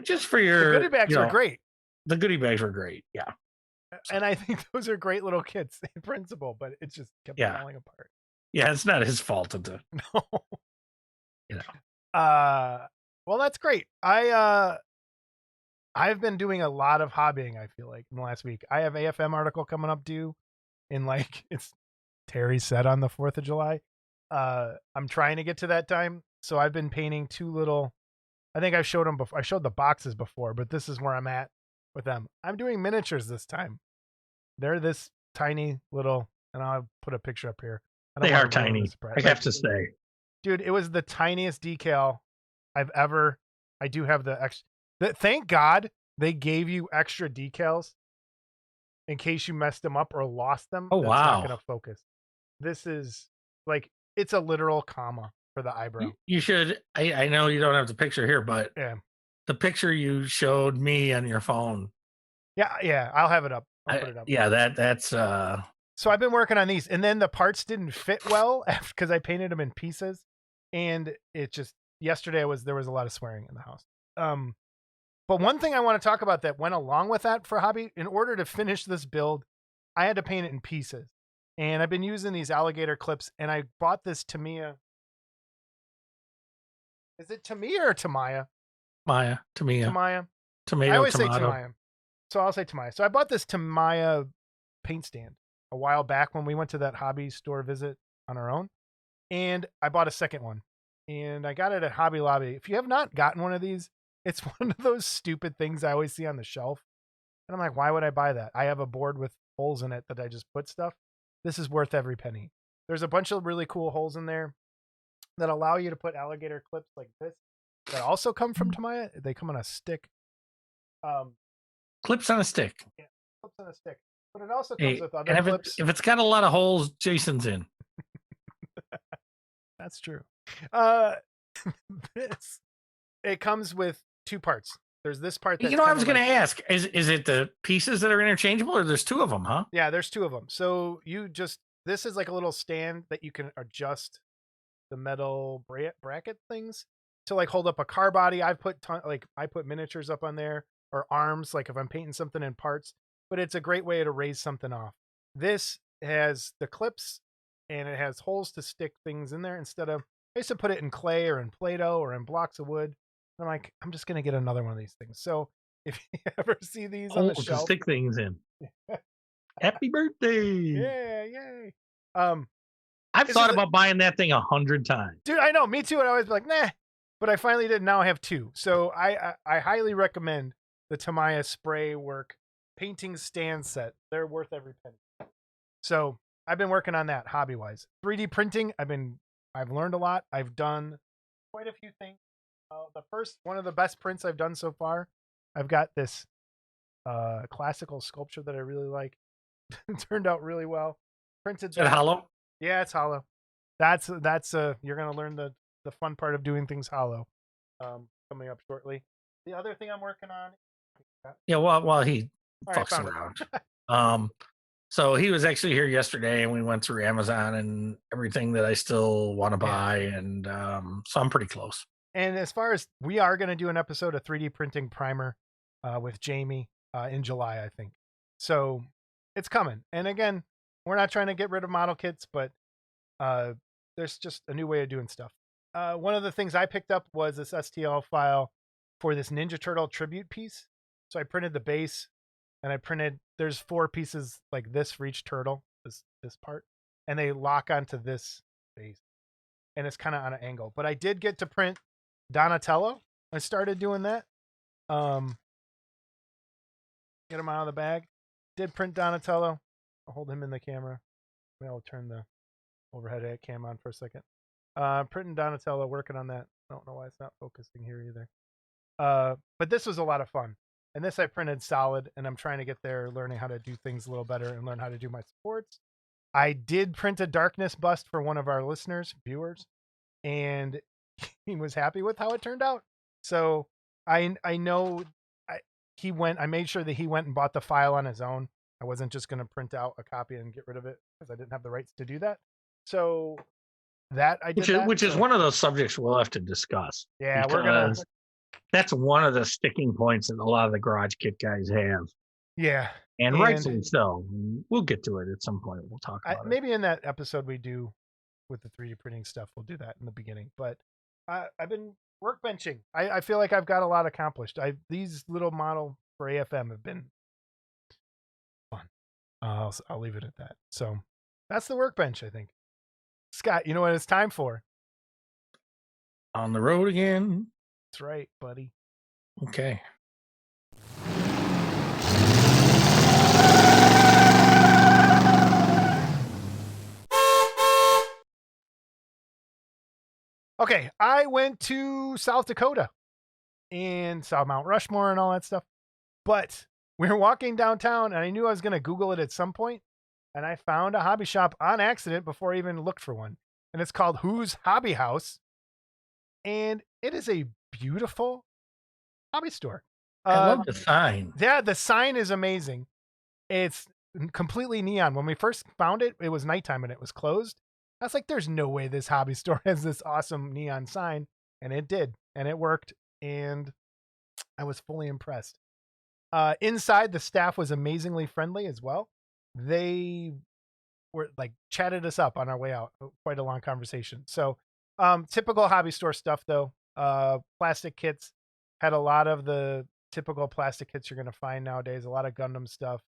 Just for your the goodie bags are great. The goodie bags were great, yeah. And I think those are great little kits in principle, but it just kept falling apart. Yeah, it's not his fault. No. Well, that's great. I've been doing a lot of hobbying, I feel like, in the last week. I have AFM article coming up due in it's Terry said on the 4th of July. I'm trying to get to that time. So I've been painting two little, I think I've showed them before. I showed the boxes before, but this is where I'm at with them. I'm doing miniatures this time. They're this tiny little, and I'll put a picture up here. They are tiny. I have to say. Dude, it was the tiniest decal I've ever. I do have the extra. Thank God they gave you extra decals in case you messed them up or lost them. Oh, That's wow. not going to focus. This is it's a literal comma for the eyebrow. You should. I know you don't have the picture here, but the picture you showed me on your phone. Yeah. I'll have it up. I'll put it up. Yeah, that's. So I've been working on these, and then the parts didn't fit well because I painted them in pieces, and it just yesterday there was a lot of swearing in the house. But one thing I want to talk about that went along with that for hobby, in order to finish this build, I had to paint it in pieces. And I've been using these alligator clips, and I bought this Tamiya. Is it Tamiya or Tamaya? Tamiya. Tamiya. Tomato, I always say tomato. Tamaya. So I'll say Tamaya. So I bought this Tamaya paint stand a while back when we went to that hobby store visit on our own. And I bought a second one. And I got it at Hobby Lobby. If you have not gotten one of these, it's one of those stupid things I always see on the shelf. And I'm like, why would I buy that? I have a board with holes in it that I just put stuff. This is worth every penny. There's a bunch of really cool holes in there that allow you to put alligator clips like this that also come from Tamaya. They come on a stick. Clips on a stick. Yeah, clips on a stick. But it also comes with other and clips. if it's got a lot of holes, Jason's in. That's true. It comes with two parts. There's this part that I was going to ask, is it the pieces that are interchangeable, or there's two of them, huh? Yeah, there's two of them. So this is like a little stand that you can adjust the metal bracket things to like hold up a car body. I put miniatures up on there, or arms, like if I'm painting something in parts. But it's a great way to raise something off. This has the clips, and it has holes to stick things in there instead of, I used to put it in clay or in Play-Doh or in blocks of wood. And I'm like, I'm just going to get another one of these things. So if you ever see these on the Holes shelf, to stick things in. Happy birthday. Yeah, yay. I've thought about buying that thing 100 times. Dude, I know, me too. And I always be like, nah. But I finally did. Now I have two. So I highly recommend the Tamaya Spray Work painting stand set. They're worth every penny. So I've been working on that hobby-wise. 3D printing, I've learned a lot. I've done quite a few things. One of the best prints I've done so far, I've got this classical sculpture that I really like. It turned out really well. Printed. Is it hollow? Yeah, it's hollow. That's you're gonna learn the fun part of doing things hollow. Coming up shortly. The other thing I'm working on. Yeah, while he All fucks around. So he was actually here yesterday, and we went through Amazon and everything that I still want to buy, and so I'm pretty close. And as far as, we are going to do an episode of 3D printing primer with Jamie in July, I think. So it's coming. And again, we're not trying to get rid of model kits, but there's just a new way of doing stuff. One of the things I picked up was this STL file for this Ninja Turtle tribute piece. So I printed the base, and there's 4 pieces like this for each turtle, this part, and they lock onto this base. And it's kind of on an angle. But I did get to print Donatello. I started doing that. Get him out of the bag. Did print Donatello. I'll hold him in the camera. Maybe I'll turn the overhead cam on for a second. Printing Donatello, working on that. I don't know why it's not focusing here either. But this was a lot of fun. And this I printed solid, and I'm trying to get there, learning how to do things a little better and learn how to do my supports. I did print a darkness bust for one of our viewers, and he was happy with how it turned out. So I know I made sure that he went and bought the file on his own. I wasn't just going to print out a copy and get rid of it because I didn't have the rights to do that. So that I did. Which is one of those subjects we'll have to discuss. Yeah, that's one of the sticking points that a lot of the garage kit guys have. Yeah. And rightfully so. We'll get to it at some point. We'll talk about it. Maybe in that episode we do with the 3D printing stuff, we'll do that in the beginning. But I've been workbenching. I feel like I've got a lot accomplished. These little model for AFM have been fun. I'll leave it at that. So that's the workbench, I think. Scott, you know what it's time for? On the road again. That's right, buddy. Okay. Okay, I went to South Dakota and saw Mount Rushmore and all that stuff. But we were walking downtown, and I knew I was going to Google it at some point, and I found a hobby shop on accident before I even looked for one. And it's called Who's Hobby House. And it is a beautiful hobby store. I love the sign. Yeah, the sign is amazing. It's completely neon. When we first found it, it was nighttime and it was closed. I was like, there's no way this hobby store has this awesome neon sign. And it did. And it worked. And I was fully impressed. Inside, the staff was amazingly friendly as well. They were like chatted us up on our way out. Quite a long conversation. So typical hobby store stuff, though. Plastic kits, had a lot of the typical plastic kits you're going to find nowadays. A lot of Gundam stuff,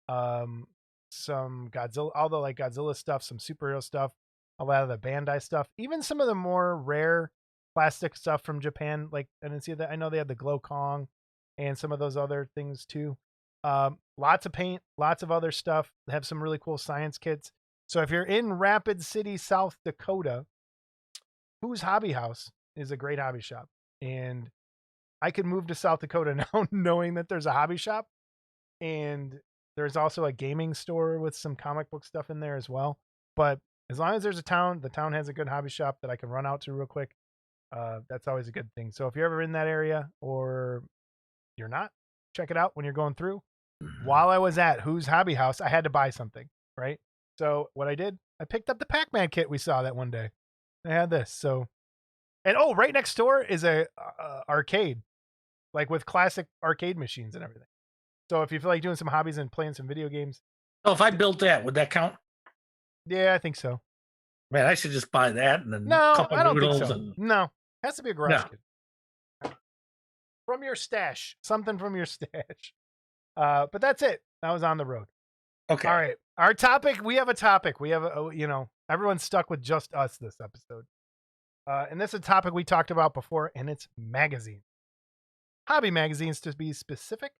some Godzilla, all the like Godzilla stuff, some superhero stuff, a lot of the Bandai stuff, even some of the more rare plastic stuff from Japan. Like I didn't see that. I know they had the Glow Kong and some of those other things too. Lots of paint, lots of other stuff. They have some really cool science kits. So if you're in Rapid City, South Dakota, Who's Hobby House is a great hobby shop. And I could move to South Dakota now knowing that there's a hobby shop. And there's also a gaming store with some comic book stuff in there as well. But as long as there's a town, the town has a good hobby shop that I can run out to real quick. That's always a good thing. So if you're ever in that area or you're not, check it out when you're going through. While I was at Who's Hobby House, I had to buy something, right? So what I did, I picked up the Pac-Man kit we saw that one day. I had this. So, and oh, right next door is a arcade, like with classic arcade machines and everything. So if you feel like doing some hobbies and playing some video games. Oh, if I built that, would that count? Yeah, I think so. Man, I should just buy that and then No, a couple I don't think noodles. so. And... No, it has to be a garage No. kit. From your stash. Something from your stash. But that's it. That was on the road. Okay. All right. Our topic, we have a topic. We have everyone's stuck with just us this episode. And this is a topic we talked about before, and it's magazines. Hobby magazines, to be specific.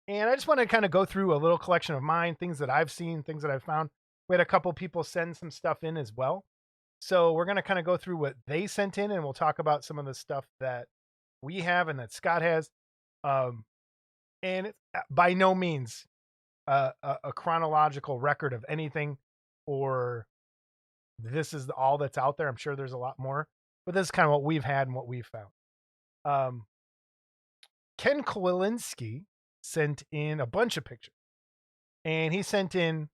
And I just want to kind of go through a little collection of mine, things that I've seen, things that I've found. We had a couple people send some stuff in as well. So we're going to kind of go through what they sent in, and we'll talk about some of the stuff that we have and that Scott has. And it's by no means a chronological record of anything, or this is all that's out there. I'm sure there's a lot more, but this is kind of what we've had and what we've found. Ken Kowalski sent in a bunch of pictures, and he sent in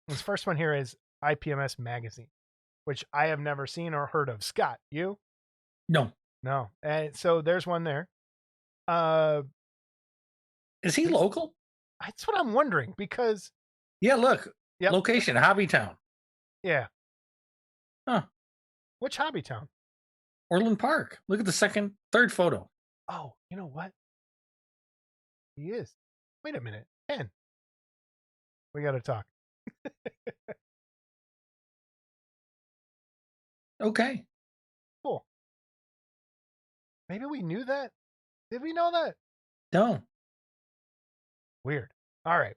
his first one here is IPMS magazine, which I have never seen or heard of. Scott, you? No. And so there's one there. Is he local? That's what I'm wondering, because Yeah, look. Yep. Location, Hobby Town. Yeah. Huh. Which hobby town? Orland Park. Look at the third photo. Oh, you know what? He is. Wait a minute. Ken. We got to talk. Okay. Cool. Maybe we knew that. Did we know that? No. Weird. All right.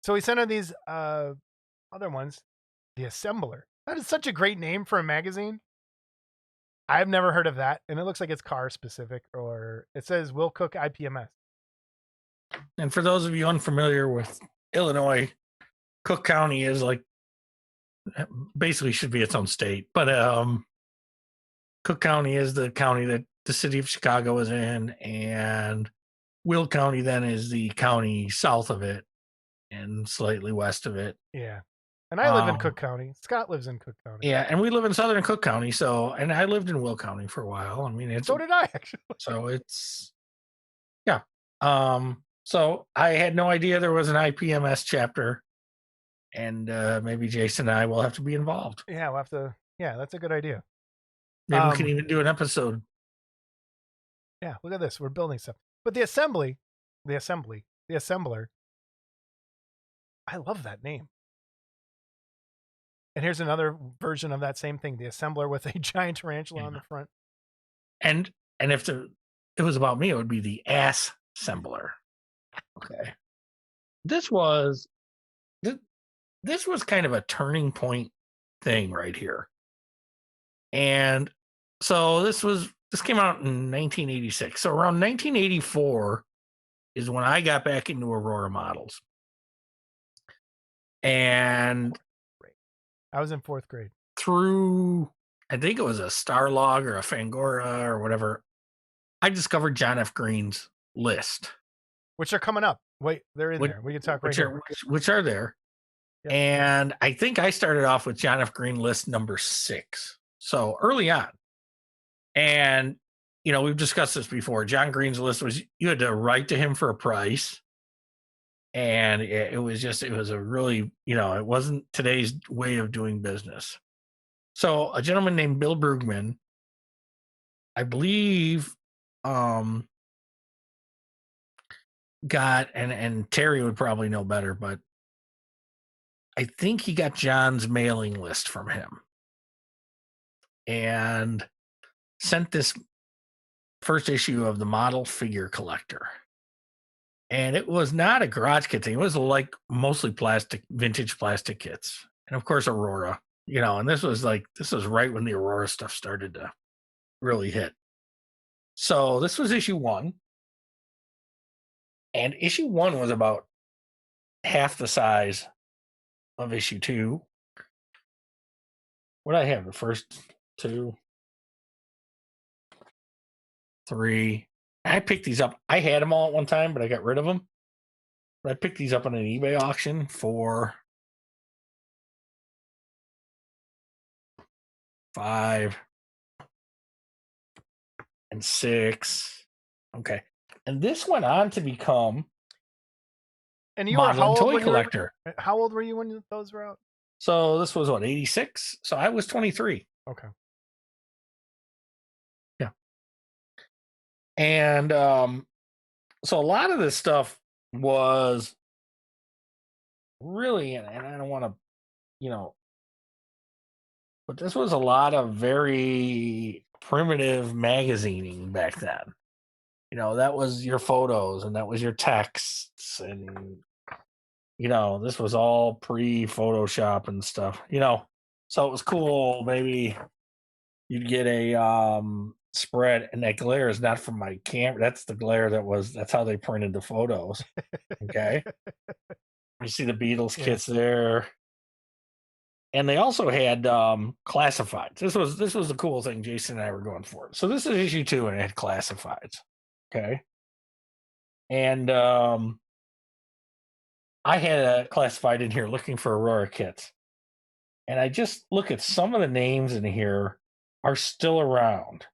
So we sent in these other ones. The Assembler. That is such a great name for a magazine. I've never heard of that. And it looks like it's car specific, or it says Will Cook IPMS. And for those of you unfamiliar with Illinois, Cook County is like basically should be its own state. But Cook County is the county that the city of Chicago is in, and Will County then is the county south of it and slightly west of it. Yeah. And I live in Cook County. Scott lives in Cook County. Yeah, and we live in southern Cook County, and I lived in Will County for a while. I mean, so did I, actually. So it's, yeah. So I had no idea there was an IPMS chapter, and maybe Jason and I will have to be involved. Yeah, we'll have to. Yeah, that's a good idea. Maybe we can even do an episode. Yeah, look at this. We're building stuff. But the assembler, I love that name. And here's another version of that same thing, the assembler with a giant tarantula on the front. And if it was about me, it would be the ass assembler. Okay. This was kind of a turning point thing right here. And so this came out in 1986. So around 1984 is when I got back into Aurora models. And I was in 4th grade. Through, I think it was a Starlog or a Fangora or whatever, I discovered John F. Green's list. Which are coming up. Wait, they're in there. We can talk right here. Which are there. Yep. And I think I started off with John F. Green list number 6. So early on. And, we've discussed this before. John Green's list was, you had to write to him for a price. And it was a really, it wasn't today's way of doing business. So a gentleman named Bill Brugman, I believe, got, and Terry would probably know better, but I think he got John's mailing list from him and sent this first issue of the Model Figure Collector. And it was not a garage kit thing. It was like mostly plastic, vintage plastic kits. And of course, Aurora, and this was right when the Aurora stuff started to really hit. So this was issue 1. And issue 1 was about half the size of issue 2. What did I have? The first 2, 3. I picked these up. I had them all at one time, but I got rid of them. But I picked these up on an eBay auction for $5 and $6. Okay. And this went on to become and you Model and Toy Collector. How old were you when those were out? So this was 86? So I was 23. Okay. Yeah. And so a lot of this stuff was really, and I don't want to, but this was a lot of very primitive magazining back then. That was your photos and that was your texts, and this was all pre-Photoshop and stuff. So it was cool. Maybe you'd get a spread, and that glare is not from my camera. That's the glare that's how they printed the photos. Okay. You see the Beatles kits there. And they also had classifieds. This was the cool thing Jason and I were going for. So this is issue 2, and it had classifieds. Okay. And I had a classified in here looking for Aurora kits. And I just look at some of the names in here are still around.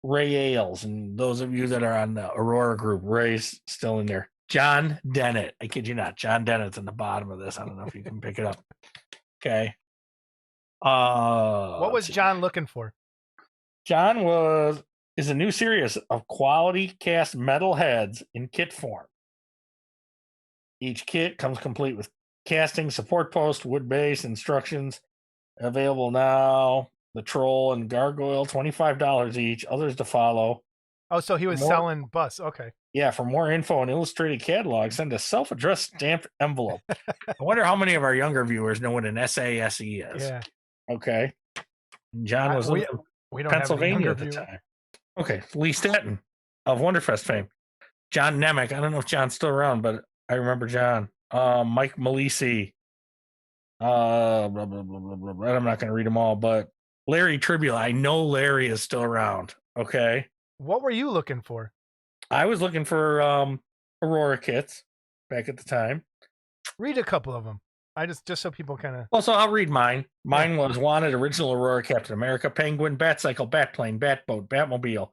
Ray Ailes, and those of you that are on the Aurora group, Ray's still in there. John Dennett. I kid you not. John Dennett's in the bottom of this. I don't know if you can pick it up. Okay. What was John looking for? John is a new series of quality cast metal heads in kit form. Each kit comes complete with casting, support post, wood base, instructions. Available now. The Troll and Gargoyle, $25 each. Others to follow. Oh, so he was selling bus. Okay. Yeah, for more info and illustrated catalog, send a self-addressed stamped envelope. I wonder how many of our younger viewers know what an SASE is. Yeah. Okay. John was in Pennsylvania at the time. Okay. Lee Stanton of Wonderfest fame. John Nemec. I don't know if John's still around, but I remember John. Mike Malisi. Blah, blah, blah, blah, blah, blah. I'm not going to read them all, but Larry Tribula. I know Larry is still around. Okay. What were you looking for? I was looking for Aurora kits back at the time. Read a couple of them. I just so people kind of. Well, so I'll read mine. Mine was Wanted, Original Aurora Captain America, Penguin, Bat Cycle, Bat Plane, Bat Boat, Batmobile,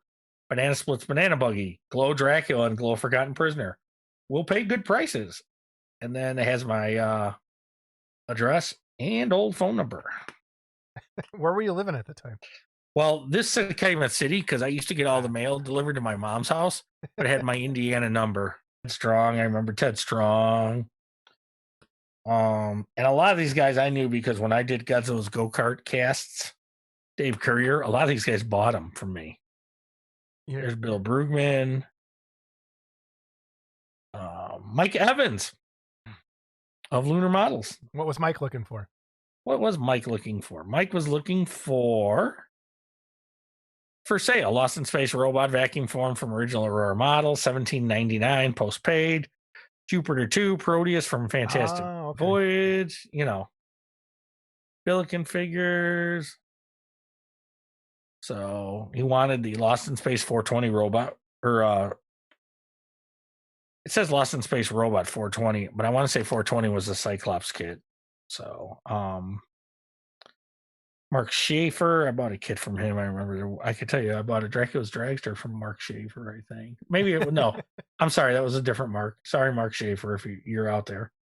Banana Splits, Banana Buggy, Glow Dracula, and Glow Forgotten Prisoner. We'll pay good prices. And then it has my address and old phone number. Where were you living at the time? Well, this is Calumet City, because I used to get all the mail delivered to my mom's house, but it had my Indiana number. Ted Strong. I remember Ted Strong. And a lot of these guys I knew because when I did Godzilla's go-kart casts, Dave Courier, a lot of these guys bought them from me. Yeah. There's Bill Brugman. Mike Evans of Lunar Models. What was Mike looking for? What was Mike looking for? Mike was looking for sale, Lost in Space robot vacuum form from original Aurora model, $17.99 post-paid. Jupiter 2 Proteus from Fantastic Voyage, Billiken figures. So he wanted the Lost in Space 420 robot, or it says Lost in Space robot 420, but I want to say 420 was the Cyclops kit. So Mark Schaefer, I bought a kit from him. I remember. I could tell you, I bought a Dracula's Dragster from Mark Schaefer, I think. Maybe it was, no. I'm sorry, that was a different Mark. Sorry, Mark Schaefer, if you're out there.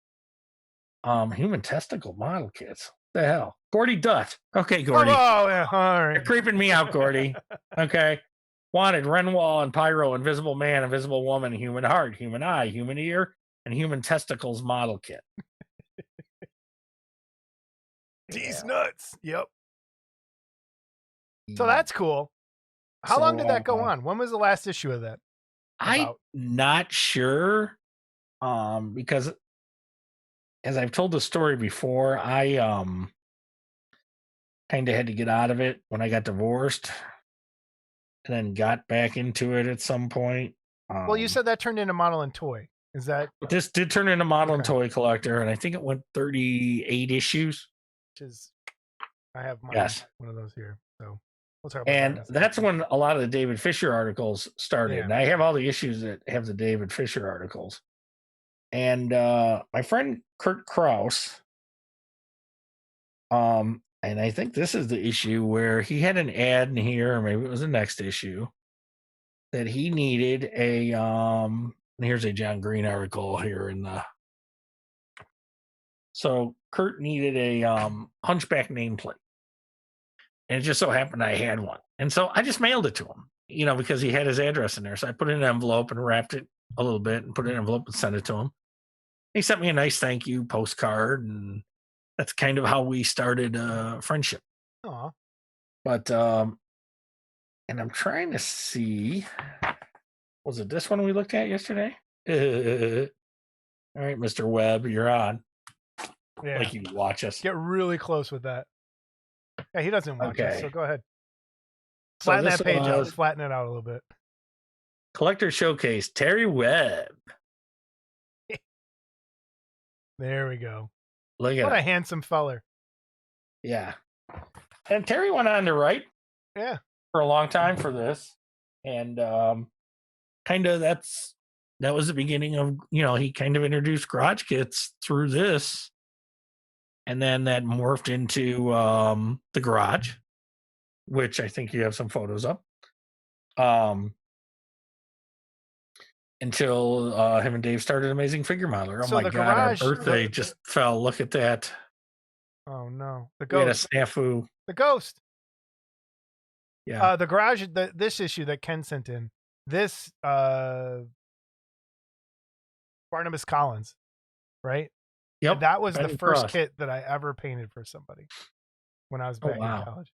Human testicle model kits. What the hell? Gordy Dutt. Okay, Gordy. Oh, yeah. All right. You're creeping me out, Gordy. Okay. Wanted Renwall and Pyro, Invisible Man, Invisible Woman, Human Heart, Human Eye, Human Ear, and Human Testicles model kit. These nuts. Yep. So that's cool. How So, long did that go on? When was the last issue of that? I'm not sure. Because as I've told the story before, I kind of had to get out of it when I got divorced and then got back into it at some point. Well, you said that turned into Model and Toy. Is that? But this did turn into Model and Okay. Toy Collector, and I think it went 38 issues. Which is, I have mine, Yes. one of those here. So we'll talk about And that in a that's second. when a lot of the David Fisher articles started. Yeah. And I have all the issues that have the David Fisher articles. And my friend Kurt Kraus, and I think this is the issue where he had an ad in here, or maybe it was the next issue, that he needed a and here's a John Green article here in the. So Kurt needed a Hunchback nameplate. And it just so happened I had one. And so I just mailed it to him, because he had his address in there. So I put it in an envelope and wrapped it a little bit and put it in an envelope and sent it to him. He sent me a nice thank you postcard. And that's kind of how we started friendship. Aw. But, and I'm trying to see, was it this one we looked at yesterday? All right, Mr. Webb, you're on. Yeah. Like you watch us. Get really close with that. Yeah, he doesn't watch us, so go ahead. So Flatten this that page out. was Flatten it out a little bit. Collector Showcase, Terry Webb. There we go. Look at What him. a handsome feller. Yeah. And Terry went on to write for a long time for this. And kind of that was the beginning of, he kind of introduced garage kits through this. And then that morphed into the garage, which I think you have some photos of. Until him and Dave started Amazing Figure Modeler. Oh So my the God, garage- our birthday just fell. Look at that. Oh no, the We had a ghost. snafu. The ghost. Yeah. The garage. This issue that Ken sent in. This Barnabas Collins, right? Yep. That was the Benny first Cross. kit that I ever painted for somebody when I was back in college.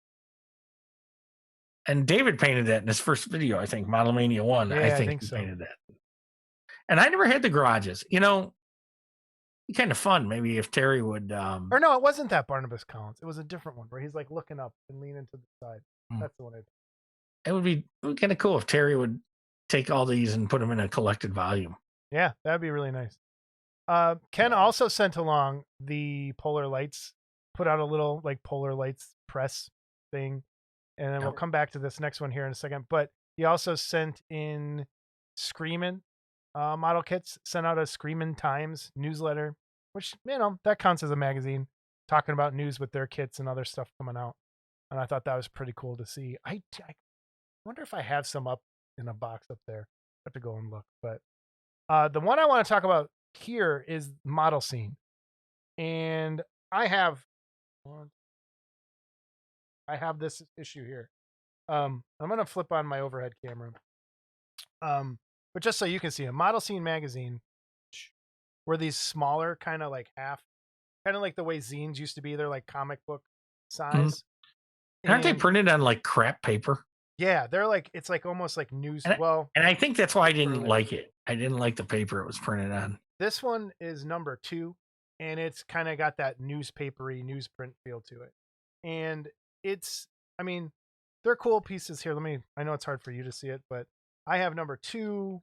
And David painted that in his first video, I think, Model Mania 1. Yeah, I think he so. painted that. And I never had the garages. It'd be kind of fun maybe if Terry would. Or no, it wasn't that Barnabas Collins. It was a different one where he's like looking up and leaning to the side. That's the one It would be kind of cool if Terry would take all these and put them in a collected volume. Yeah, that'd be really nice. Ken also sent along the Polar Lights, put out a little like Polar Lights press thing. And then we'll come back to this next one here in a second. But he also sent in Screamin' model kits, sent out a Screamin' Times newsletter, which, that counts as a magazine talking about news with their kits and other stuff coming out. And I thought that was pretty cool to see. I wonder if I have some up in a box up there. I have to go and look. But the one I want to talk about here is Model Scene. And I have this issue here. I'm going to flip on my overhead camera. But just so you can see, a Model Scene magazine were these smaller, kind of like kind of like the way zines used to be. They're like comic book size. Aren't they printed on like crap paper? Yeah, they're like, it's like almost like news. And I think that's why I didn't like it. I didn't like the paper it was printed on. This one is number 2, and it's kind of got that newspapery newsprint feel to it. And they're cool pieces here. I know it's hard for you to see it, but I have number 2,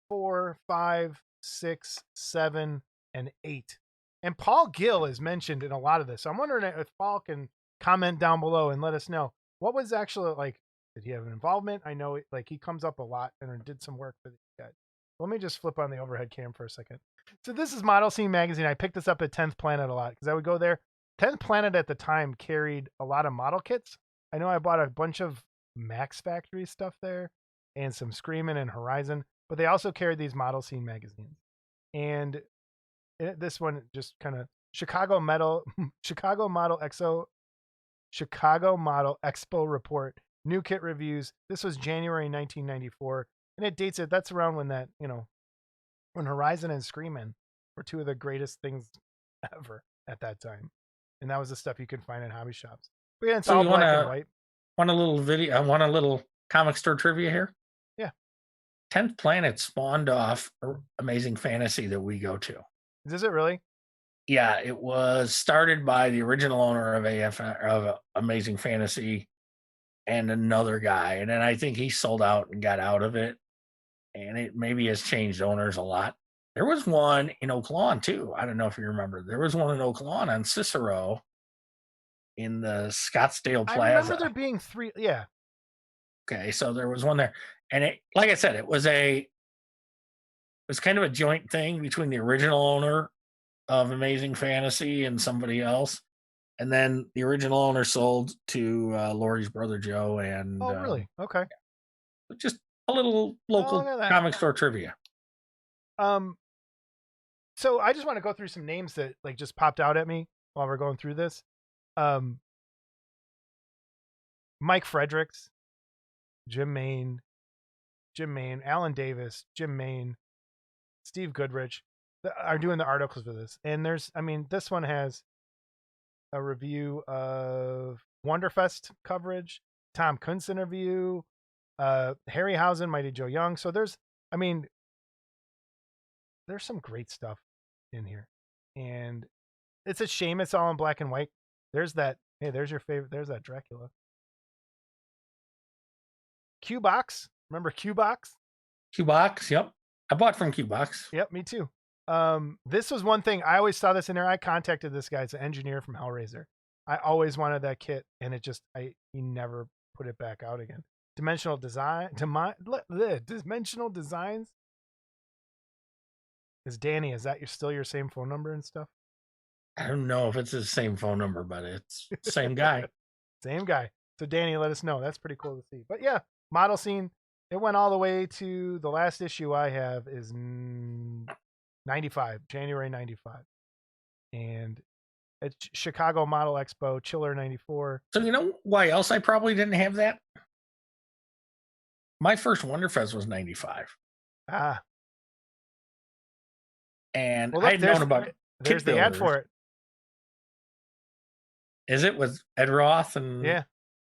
4, 5, 6, 7, and 8. And Paul Gill is mentioned in a lot of this. So I'm wondering if Paul can comment down below and let us know what was actually like. Did he have an involvement? I know he comes up a lot and did some work for these guys. Let me just flip on the overhead cam for a second. So this is Model Scene magazine. I picked this up at 10th Planet a lot because I would go there. 10th Planet at the time carried a lot of model kits. I know I bought a bunch of Max Factory stuff there and some Screamin' and Horizon, but they also carried these Model Scene magazines. And this one just kind of Chicago Model Expo report New kit reviews. This was January 1994, and it dates it. That's around when that, when Horizon and Screamin' were two of the greatest things ever at that time. And that was the stuff you could find in hobby shops. But yeah, it's So all you black and wanna white. want a little video? I want a little comic store trivia here. Yeah. 10th Planet spawned off Amazing Fantasy that we go to. Is it really? Yeah, it was started by the original owner of of Amazing Fantasy and another guy, and then I think he sold out and got out of it, and it maybe has changed owners a lot. There was one in Oak Lawn too. I don't know if you remember. There was one in Oak Lawn on Cicero in the Scottsdale Plaza. I remember there being 3. Yeah. Okay, so there was one there, and it, like I said, it was kind of a joint thing between the original owner of Amazing Fantasy and somebody else, and then the original owner sold to Lori's brother Joe. And Oh, really? Okay. just a little local look at that. comic store trivia. So I just want to go through some names that like just popped out at me while we're going through this. Mike Fredericks, Jim Main, Alan Davis, Jim Main, Steve Goodrich are doing the articles for this. And this one has a review of Wonderfest coverage, Tom Kuntz interview, Harryhausen, Mighty Joe Young. So there's some great stuff in here. And it's a shame it's all in black and white. There's that. Hey, there's your favorite. There's that Dracula. Q-Box. Remember Q-Box? Q-Box, yep. I bought from Q-Box. Yep, me too. This was one thing. I always saw this in there. I contacted this guy. It's an engineer from Hellraiser. I always wanted that kit, and he never put it back out again. Dimensional Designs. Is Danny, is that still your same phone number and stuff? I don't know if it's the same phone number, but it's the same guy. Same guy. So Danny, let us know. That's pretty cool to see. But yeah, model scene. It went all the way to the last issue I have is 95, January 95. And it's Chicago Model Expo, Chiller 94. So you know why else I probably didn't have that? My first Wonderfest was 95. Ah. And Well, I had known about there's the ad for it. Is it with Ed Roth and yeah.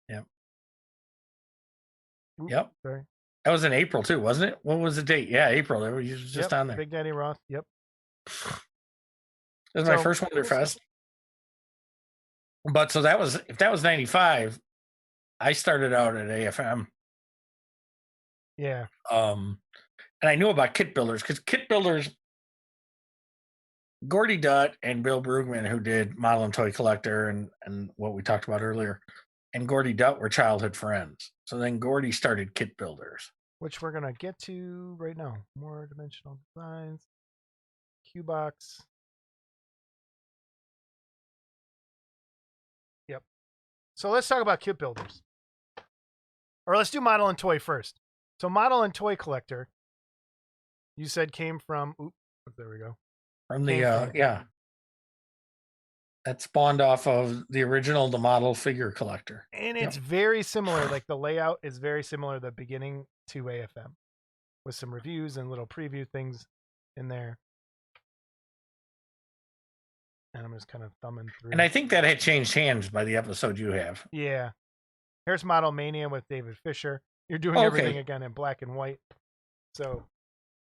Yep. Oops, yep. Sorry. That was in April too, wasn't it? What was the date? Yeah, April. It was just on there. Big Daddy Roth. Yep. That was my first Wonderfest. But if that was 95, I started out at AFM. Yeah. And I knew about kit builders because kit builders, Gordy Dutt and Bill Brugman, who did Model and Toy Collector and what we talked about earlier, and Gordy Dutt were childhood friends. So then Gordy started Kit Builders, which we're gonna get to right now. More Dimensional Designs, Q-Box. Yep. So let's talk about Kit Builders, or let's do Model and Toy first. So Model and Toy Collector, you said came from. Oop, there we go. From the that spawned off of the original The Model Figure Collector. And it's very similar. Like the layout is very similar the beginning to AFM with some reviews and little preview things in there. And I'm just kind of thumbing through. And I think that had changed hands by the episode you have. Yeah. Here's Model Mania with David Fisher. You're doing everything again in black and white. So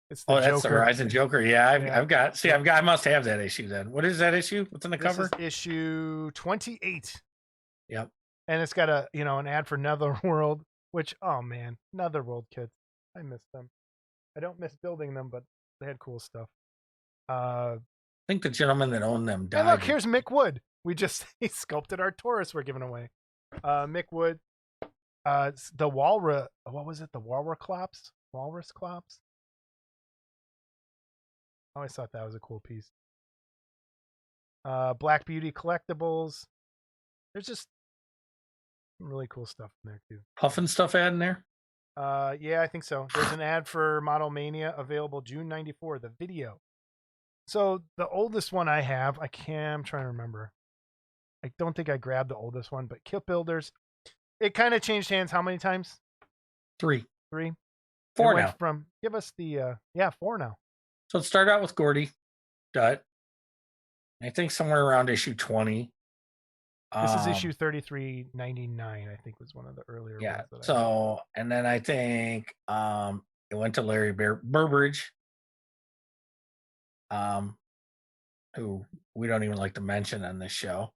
it's the that's Joker. the Horizon Joker. Yeah, I must have that issue then. What is that issue? What's on the cover? This is issue 28. Yep. And it's got an ad for Netherworld, which, oh man, Netherworld kits. I miss them. I don't miss building them, but they had cool stuff. I think the gentleman that owned them died. Hey, look, here's Mick Wood. He sculpted our Taurus we're giving away. Mick Wood. The Walrus, what was it? The Walrus Clops? Walrus Clops? I always thought that was a cool piece. Black Beauty collectibles. There's just some really cool stuff in there too. Puffin stuff ad in there? Yeah, I think so. There's an ad for Model Mania available June 94, the video. So the oldest one I have, I'm trying to remember. I don't think I grabbed the oldest one, but Kit Builders. it kind of changed hands how many times? 3. 3? 4 it went now. from, give us the, 4 now. So it started out with Gordy Dutt. I think somewhere around issue 20. This is issue 3399, I think was one of the earlier Yeah. ones that I So, and then I think it went to Larry Burbridge, who we don't even like to mention on this show.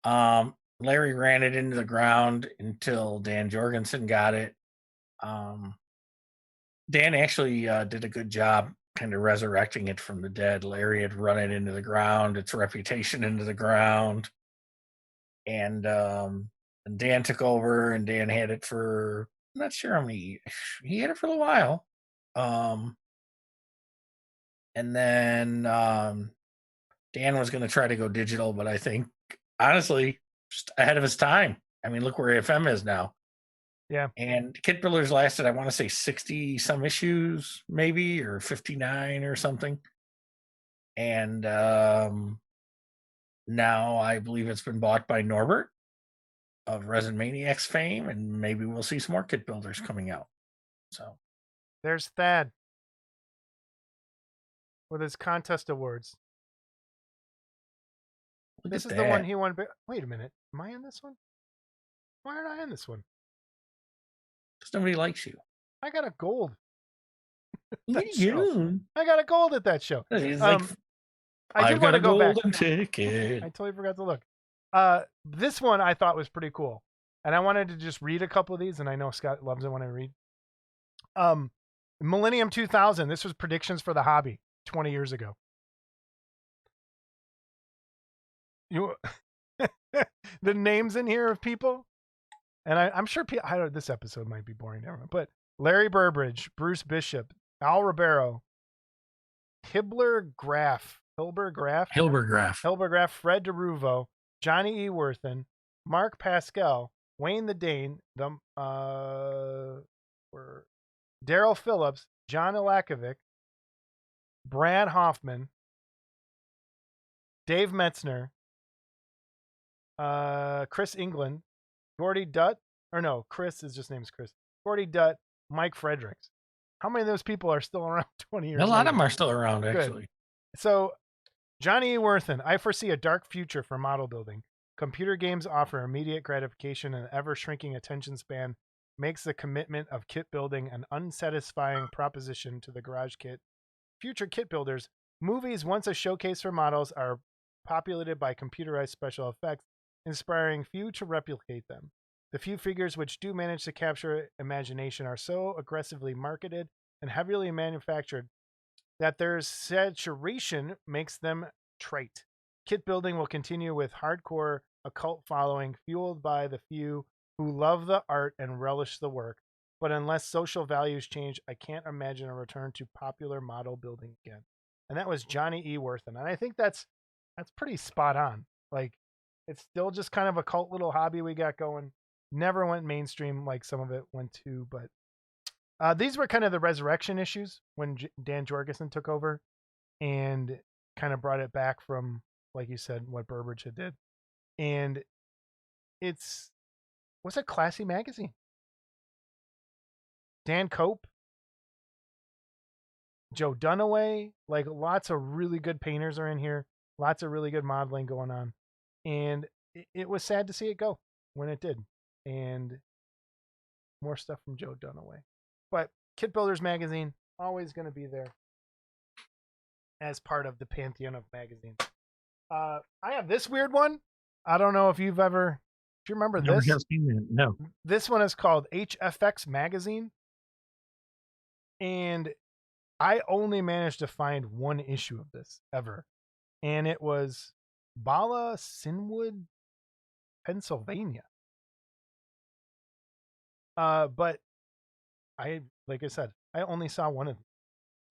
Larry ran it into the ground until Dan Jorgensen got it. Dan actually did a good job kind of resurrecting it from the dead. Larry had run it into the ground, its reputation into the ground. And Dan took over, and Dan had it for, I'm not sure how many, he had it for a little while. And then Dan was going to try to go digital, but I think, honestly, just ahead of his time. I mean, look where AFM is now. Yeah. And Kit Builders lasted, I want to say 60 some issues, maybe, or 59 or something. And now I believe it's been bought by Norbert of Resin Maniacs fame, and maybe we'll see some more Kit Builders coming out. So There's Thad with his contest awards. This is the one he won. Wait a minute. Am I in this one? Why aren't I in this one? Because nobody likes you. I got a gold. You. I got a gold at that show. He's like, I did want to go back. Ticket. I totally forgot to look. This one I thought was pretty cool, and I wanted to just read a couple of these, and I know Scott loves it when I read. Millennium 2000. This was predictions for the hobby 20 years ago. The names in here of people, and I'm sure this episode might be boring to everyone, but Larry Burbridge, Bruce Bishop, Al Ribeiro, Hilber Graff, Fred DeRuvo, Johnny E. Worthen, Mark Pascal, Wayne the Dane, Daryl Phillips, John Ilakovic, Brad Hoffman, Dave Metzner, Chris England, Gordy Dutt, Chris is just name's Chris. Gordy Dutt, Mike Fredericks. How many of those people are still around 20 years A lot later? of them are still around, actually. Good. So, Johnny E. Worthen, I foresee a dark future for model building. Computer games offer immediate gratification, and ever-shrinking attention span makes the commitment of kit building an unsatisfying proposition to the garage kit. Future kit builders, movies, once a showcase for models, are populated by computerized special effects, inspiring few to replicate them. The few figures which do manage to capture imagination are so aggressively marketed and heavily manufactured that their saturation makes them trite. Kit building will continue with hardcore occult following, fueled by the few who love the art and relish the work. But unless social values change, I can't imagine a return to popular model building again. And that was Johnny E. Worthen. And I think that's pretty spot on. Like, it's still just kind of a cult little hobby we got going. Never went mainstream like some of it went to, but these were kind of the resurrection issues when Dan Jorgensen took over and kind of brought it back from, like you said, what Burbridge had did. And was a classy magazine. Dan Cope, Joe Dunaway, like lots of really good painters are in here. Lots of really good modeling going on. And it was sad to see it go when it did. And more stuff from Joe Dunaway. But Kit Builders Magazine, always going to be there as part of the pantheon of magazines. I have this weird one. I don't know if you remember this. No. This one is called HFX Magazine. And I only managed to find one issue of this ever. And it was Bala Sinwood, Pennsylvania. But like I said, I only saw one of them.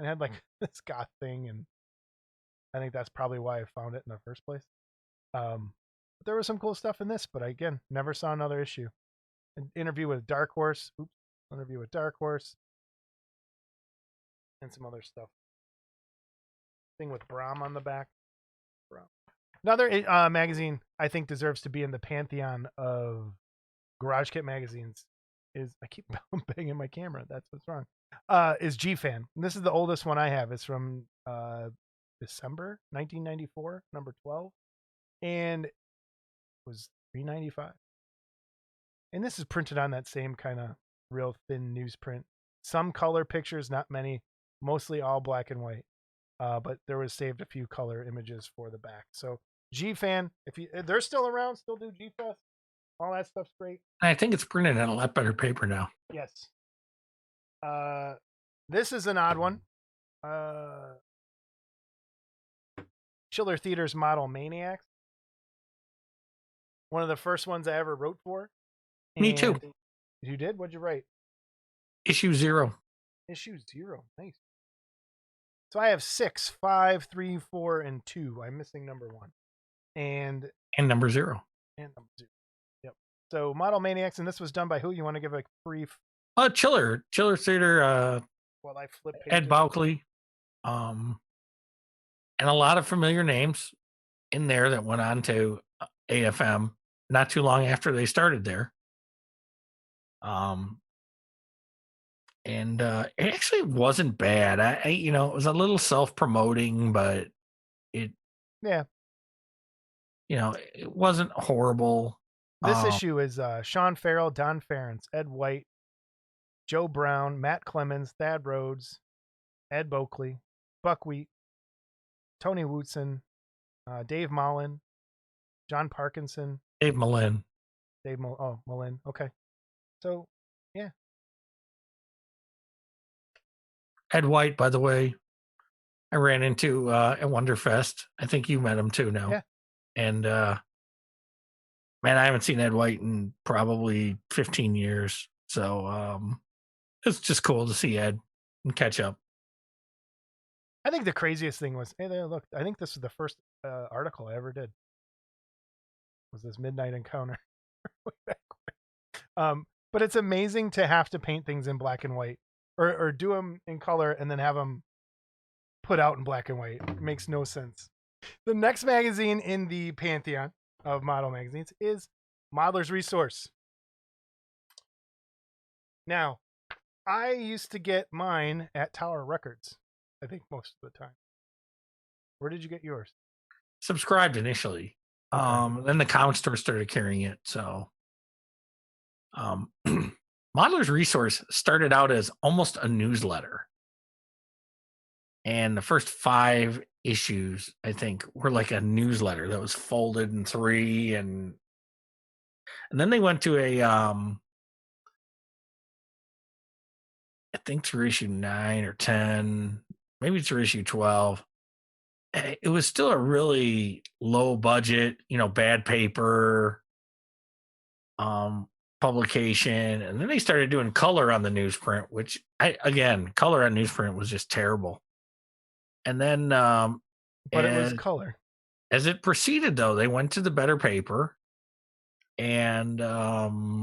And had like this goth thing, and I think that's probably why I found it in the first place. But there was some cool stuff in this, but again, never saw another issue. An interview with Dark Horse. And some other stuff. Thing with Brahm on the back. Another magazine I think deserves to be in the pantheon of Garage Kit Magazines is, I keep banging my camera. That's what's wrong. Is G-Fan. And this is the oldest one I have. It's from December 1994, number 12. And it was $3.95. And this is printed on that same kind of real thin newsprint. Some color pictures, not many, mostly all black and white. But there was saved a few color images for the back. So G-Fan, if they're still around, still do G-Fest. All that stuff's great. I think it's printed on a lot better paper now. Yes. This is an odd one. Chiller Theater's Model Maniacs. One of the first ones I ever wrote for. Me too. You did? What'd you write? Issue 0. Issue 0. Nice. So I have 6, 5, 3, 4, and 2. I'm missing number 1. And number 0. And number 0. Yep. So Model Maniacs, and this was done by who? You want to give a brief? Chiller Theater. Well, I flip pages. Ed Boukley. And a lot of familiar names in there that went on to AFM not too long after they started there. And it actually wasn't bad. I it was a little self-promoting, but it wasn't horrible. This issue is Sean Farrell, Don Ferentz, Ed White, Joe Brown, Matt Clemens, Thad Rhodes, Ed Boukley, Buckwheat, Tony Wootson, Dave Mullen, John Parkinson. Dave Mullen. Mullen. Okay. So, yeah. Ed White, by the way, I ran into at Wonderfest. I think you met him too now. Yeah. And man, I haven't seen Ed White in probably 15 years. So it's just cool to see Ed and catch up. I think the craziest thing was, hey there, look, I think this was the first article I ever did. Was this Midnight Encounter. But it's amazing to have to paint things in black and white or do them in color and then have them put out in black and white. It makes no sense. The next magazine in the pantheon of model magazines is Modeler's Resource. Now, I used to get mine at Tower Records, I think most of the time. Where did you get yours? Subscribed initially. Then the comic store started carrying it. So Modeler's Resource started out as almost a newsletter. And the first 5 issues, I think, were like a newsletter that was folded in 3. And then they went to a, I think through issue 9 or 10, maybe through issue 12. It was still a really low budget, bad paper publication. And then they started doing color on the newsprint, which color on newsprint was just terrible. And then, but it was color. As it proceeded, though, they went to the better paper. And I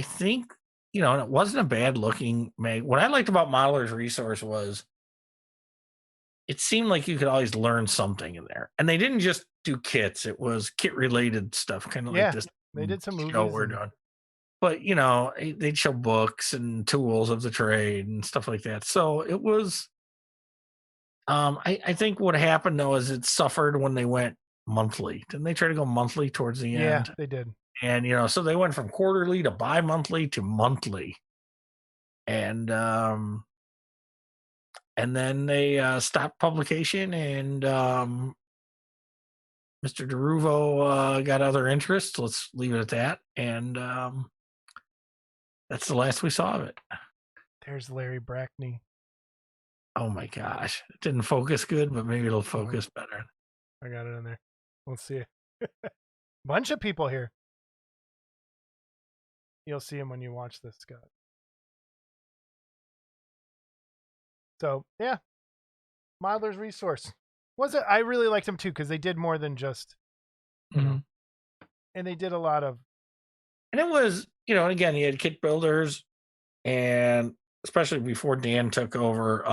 think, and it wasn't a bad looking mag. What I liked about Modeler's Resource was it seemed like you could always learn something in there. And they didn't just do kits. It was kit related stuff, kind of like this. They did some movies. We're doing. But, they'd show books and tools of the trade and stuff like that. So it was, I think what happened, though, is it suffered when they went monthly. Didn't they try to go monthly towards the end? Yeah, they did. And, so they went from quarterly to bi-monthly to monthly. And then they stopped publication, and Mr. DeRuvo got other interests. Let's leave it at that. And that's the last we saw of it. There's Larry Brackney. Oh my gosh. It didn't focus good, but maybe it'll focus better. I got it in there. We'll see. Bunch of people here. You'll see him when you watch this, Scott. So, yeah. Modeler's Resource. I really liked them too, because they did more than just, and they did a lot of. And it was, and again, you had kit builders, and especially before Dan took over.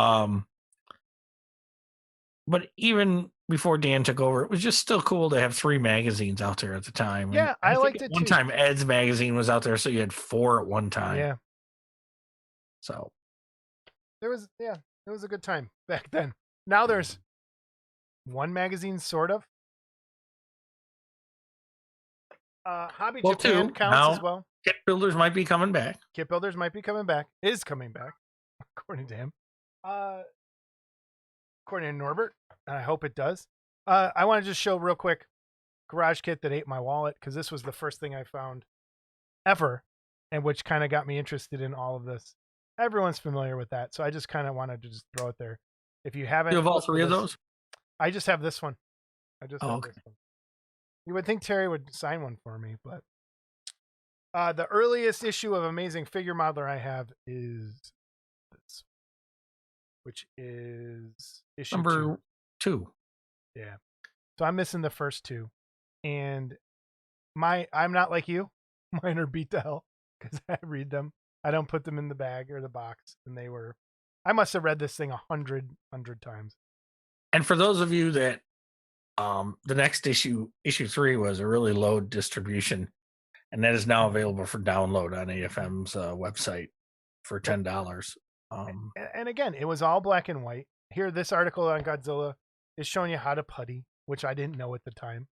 But even before Dan took over, it was just still cool to have 3 magazines out there at the time. Yeah, And I think liked at it one too. time Ed's magazine was out there, so you had 4 at one time. Yeah, So it was a good time back then. Now there's one magazine, sort of. Hobby well, Japan 2 counts now. as well. Kit builders might be coming back. Kit Builders might be coming back. Is coming back, according to him. According to Norbert. I hope it does. I want to just show real quick garage kit that ate my wallet, because this was the first thing I found ever, and which kind of got me interested in all of this. Everyone's familiar with that, so I just kind of wanted to just throw it there. If you haven't, You have all looked for 3 of this- those? I just have this one. I just Oh, have okay. this one. You would think Terry would sign one for me, but the earliest issue of Amazing Figure Modeler I have is this, which is issue Number 2. Yeah. So I'm missing the first 2, and I'm not like you. Mine are beat to hell because I read them. I don't put them in the bag or the box, and I must have read this thing 100 times. And for those of you that the next issue 3 was a really low distribution, and that is now available for download on AFM's website for $10. And again, it was all black and white. Here, this article on Godzilla is showing you how to putty, which I didn't know at the time.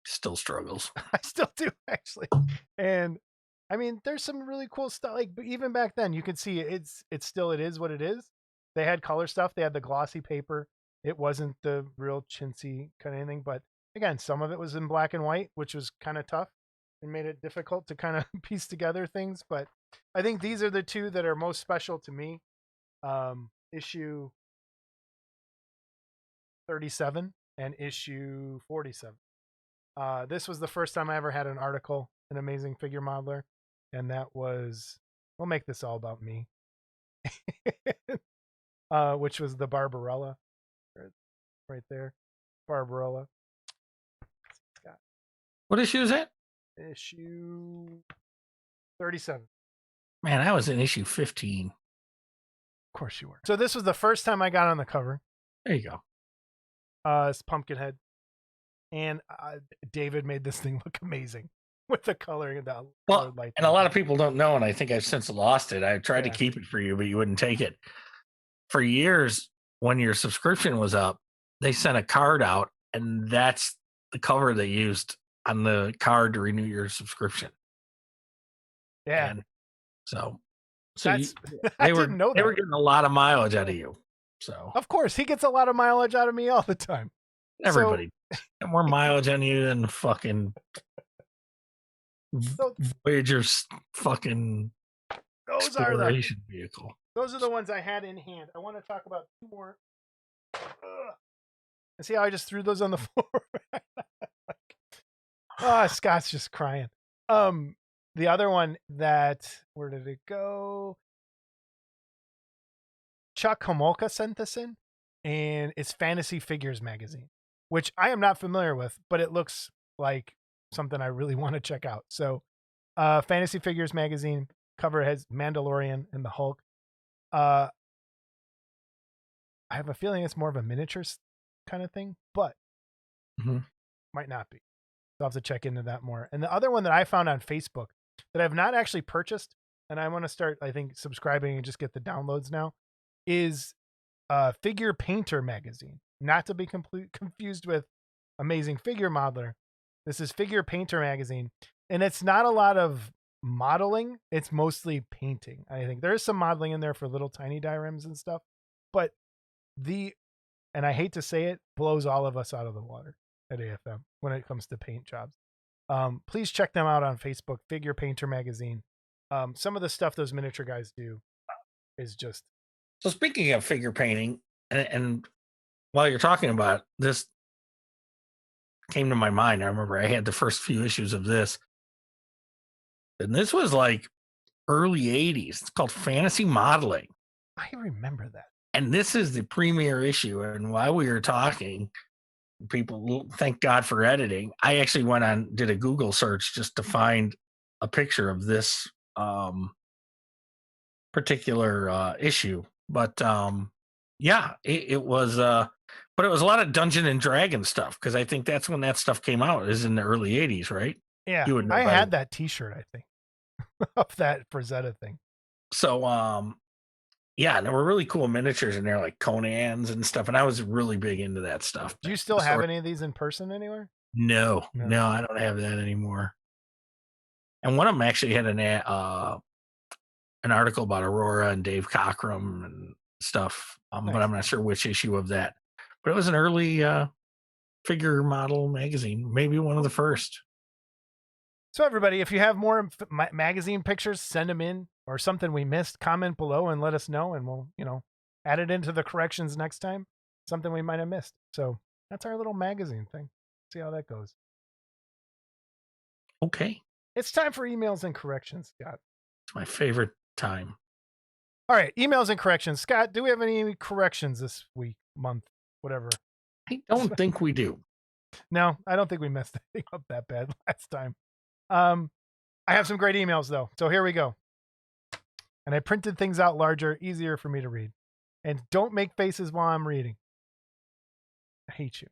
Still struggles. I still do, actually. And I mean, there's some really cool stuff. Like, even back then, you can see it is what it is. They had color stuff. They had the glossy paper. It wasn't the real chintzy kind of anything. But again, some of it was in black and white, which was kind of tough and made it difficult to kind of piece together things. But I think these are the 2 that are most special to me. Issue 37 and issue 47. This was the first time I ever had an article in Amazing Figure Modeler, and that was, we'll make this all about me, which was the Barbarella, right there, Barbarella. What issue is that? Issue 37. Man, I was in issue 15. Of course you were. So this was the first time I got on the cover. There you go. It's Pumpkinhead. And David made this thing look amazing with the coloring and the colored light. And a lot of people don't know, and I think I've since lost it. I tried to keep it for you, but you wouldn't take it. For years, when your subscription was up, they sent a card out, and that's the cover they used on the card to renew your subscription. Yeah. And so I didn't know that. They were getting a lot of mileage out of you. So of course, he gets a lot of mileage out of me all the time. Everybody got more mileage on you than fucking Voyager's fucking exploration vehicle. Those are the ones I had in hand. I want to talk about 2 more. And see how I just threw those on the floor? Scott's just crying. The other one where did it go? Chuck Homolka sent this in, and it's Fantasy Figures magazine, which I am not familiar with, but it looks like something I really want to check out. So, Fantasy Figures magazine cover has Mandalorian and the Hulk. I have a feeling it's more of a miniatures kind of thing, but might not be. So I'll have to check into that more. And the other one that I found on Facebook that I've not actually purchased, and I want to start, I think, subscribing and just get the downloads now, is Figure Painter magazine. Not to be confused with Amazing Figure Modeler. This is Figure Painter magazine, and it's not a lot of modeling. It's mostly painting. I think there is some modeling in there for little tiny dioramas and stuff, but and I hate to say it, blows all of us out of the water at AFM when it comes to paint jobs. Please check them out on Facebook, Figure Painter magazine. Some of the stuff those miniature guys do is just. So speaking of figure painting, and while you're talking about this, came to my mind. I remember I had the first few issues of this, and this was like early 80s. It's called Fantasy Modeling. I remember that. And this is the premiere issue. And while we were talking, people, thank God for editing, I actually went on, did a Google search just to find a picture of this particular issue. But Yeah, it was, but it was a lot of Dungeon and Dragon stuff because I think that's when that stuff came out. Is in the early '80s, right? Yeah, You would know I better. had that T-shirt, I think, of that Frazetta thing. So, yeah, and there were really cool miniatures in there, like Conans and stuff, and I was really big into that stuff. Do you still have any of these in person anywhere? No, No. no, I don't have that anymore. And one of them actually had an article about Aurora and Dave Cockrum and stuff, but Nice. I'm not sure which issue of that. But it was an early figure model magazine, maybe one of the first. So everybody, if you have more magazine pictures, send them in, or something we missed, comment below and let us know, and we'll, add it into the corrections next time. Something we might have missed. So that's our little magazine thing. See how that goes. Okay. It's time for emails and corrections, Scott. It's my favorite time. All right, emails and corrections. Scott, do we have any corrections this week, month, whatever? I don't think we do. No, I don't think we messed anything up that bad last time. I have some great emails though, so here we go. And I printed things out larger, easier for me to read. And don't make faces while I'm reading. I hate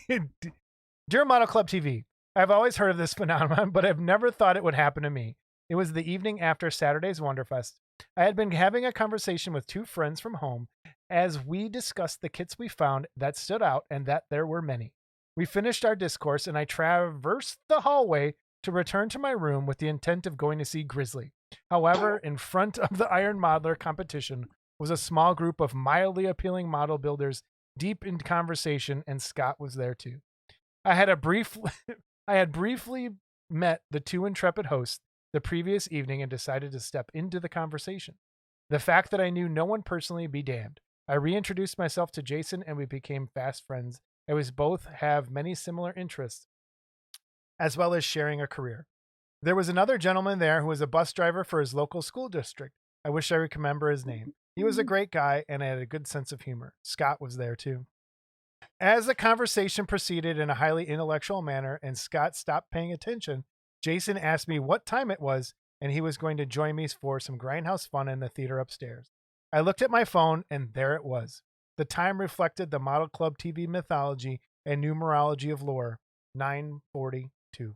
you. Dear Model Club TV, I've always heard of this phenomenon, but I've never thought it would happen to me. It was the evening after Saturday's Wonderfest. I had been having a conversation with two friends from home as we discussed the kits we found that stood out and that there were many. We finished our discourse and I traversed the hallway to return to my room with the intent of going to see Grizzly. However, in front of the Iron Modeler competition was a small group of mildly appealing model builders deep in conversation, and Scott was there too. I had briefly met the two intrepid hosts the previous evening and decided to step into the conversation. The fact that I knew no one personally be damned. I reintroduced myself to Jason and we became fast friends. And we both have many similar interests, as well as sharing a career. There was another gentleman there who was a bus driver for his local school district. I wish I could remember his name. He was a great guy and had a good sense of humor. Scott was there too. As the conversation proceeded in a highly intellectual manner and Scott stopped paying attention, Jason asked me what time it was and he was going to join me for some grindhouse fun in the theater upstairs. I looked at my phone and there it was. The time reflected the Model Club TV mythology and numerology of lore, 9:42.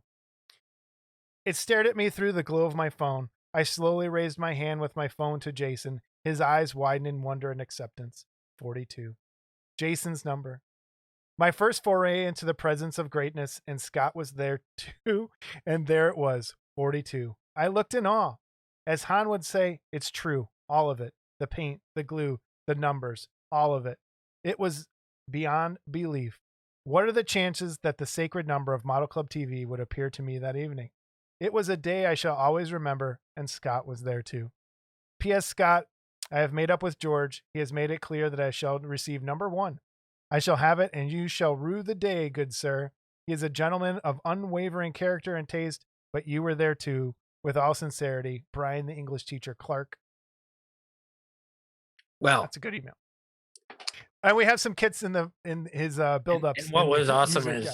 It stared at me through the glow of my phone. I slowly raised my hand with my phone to Jason. His eyes widened in wonder and acceptance. 42. Jason's number. My first foray into the presence of greatness, and Scott was there too, and there it was, 42. I looked in awe. As Han would say, it's true, all of it. The paint, the glue, the numbers, all of it. It was beyond belief. What are the chances that the sacred number of Model Club TV would appear to me that evening? It was a day I shall always remember, and Scott was there too. P.S. Scott, I have made up with George. He has made it clear that I shall receive number 1. I shall have it, and you shall rue the day, good sir. He is a gentleman of unwavering character and taste, but you were there too. With all sincerity, Brian, the English teacher, Clark. Well, that's a good email. And we have some kits in his build-ups. And what was awesome is,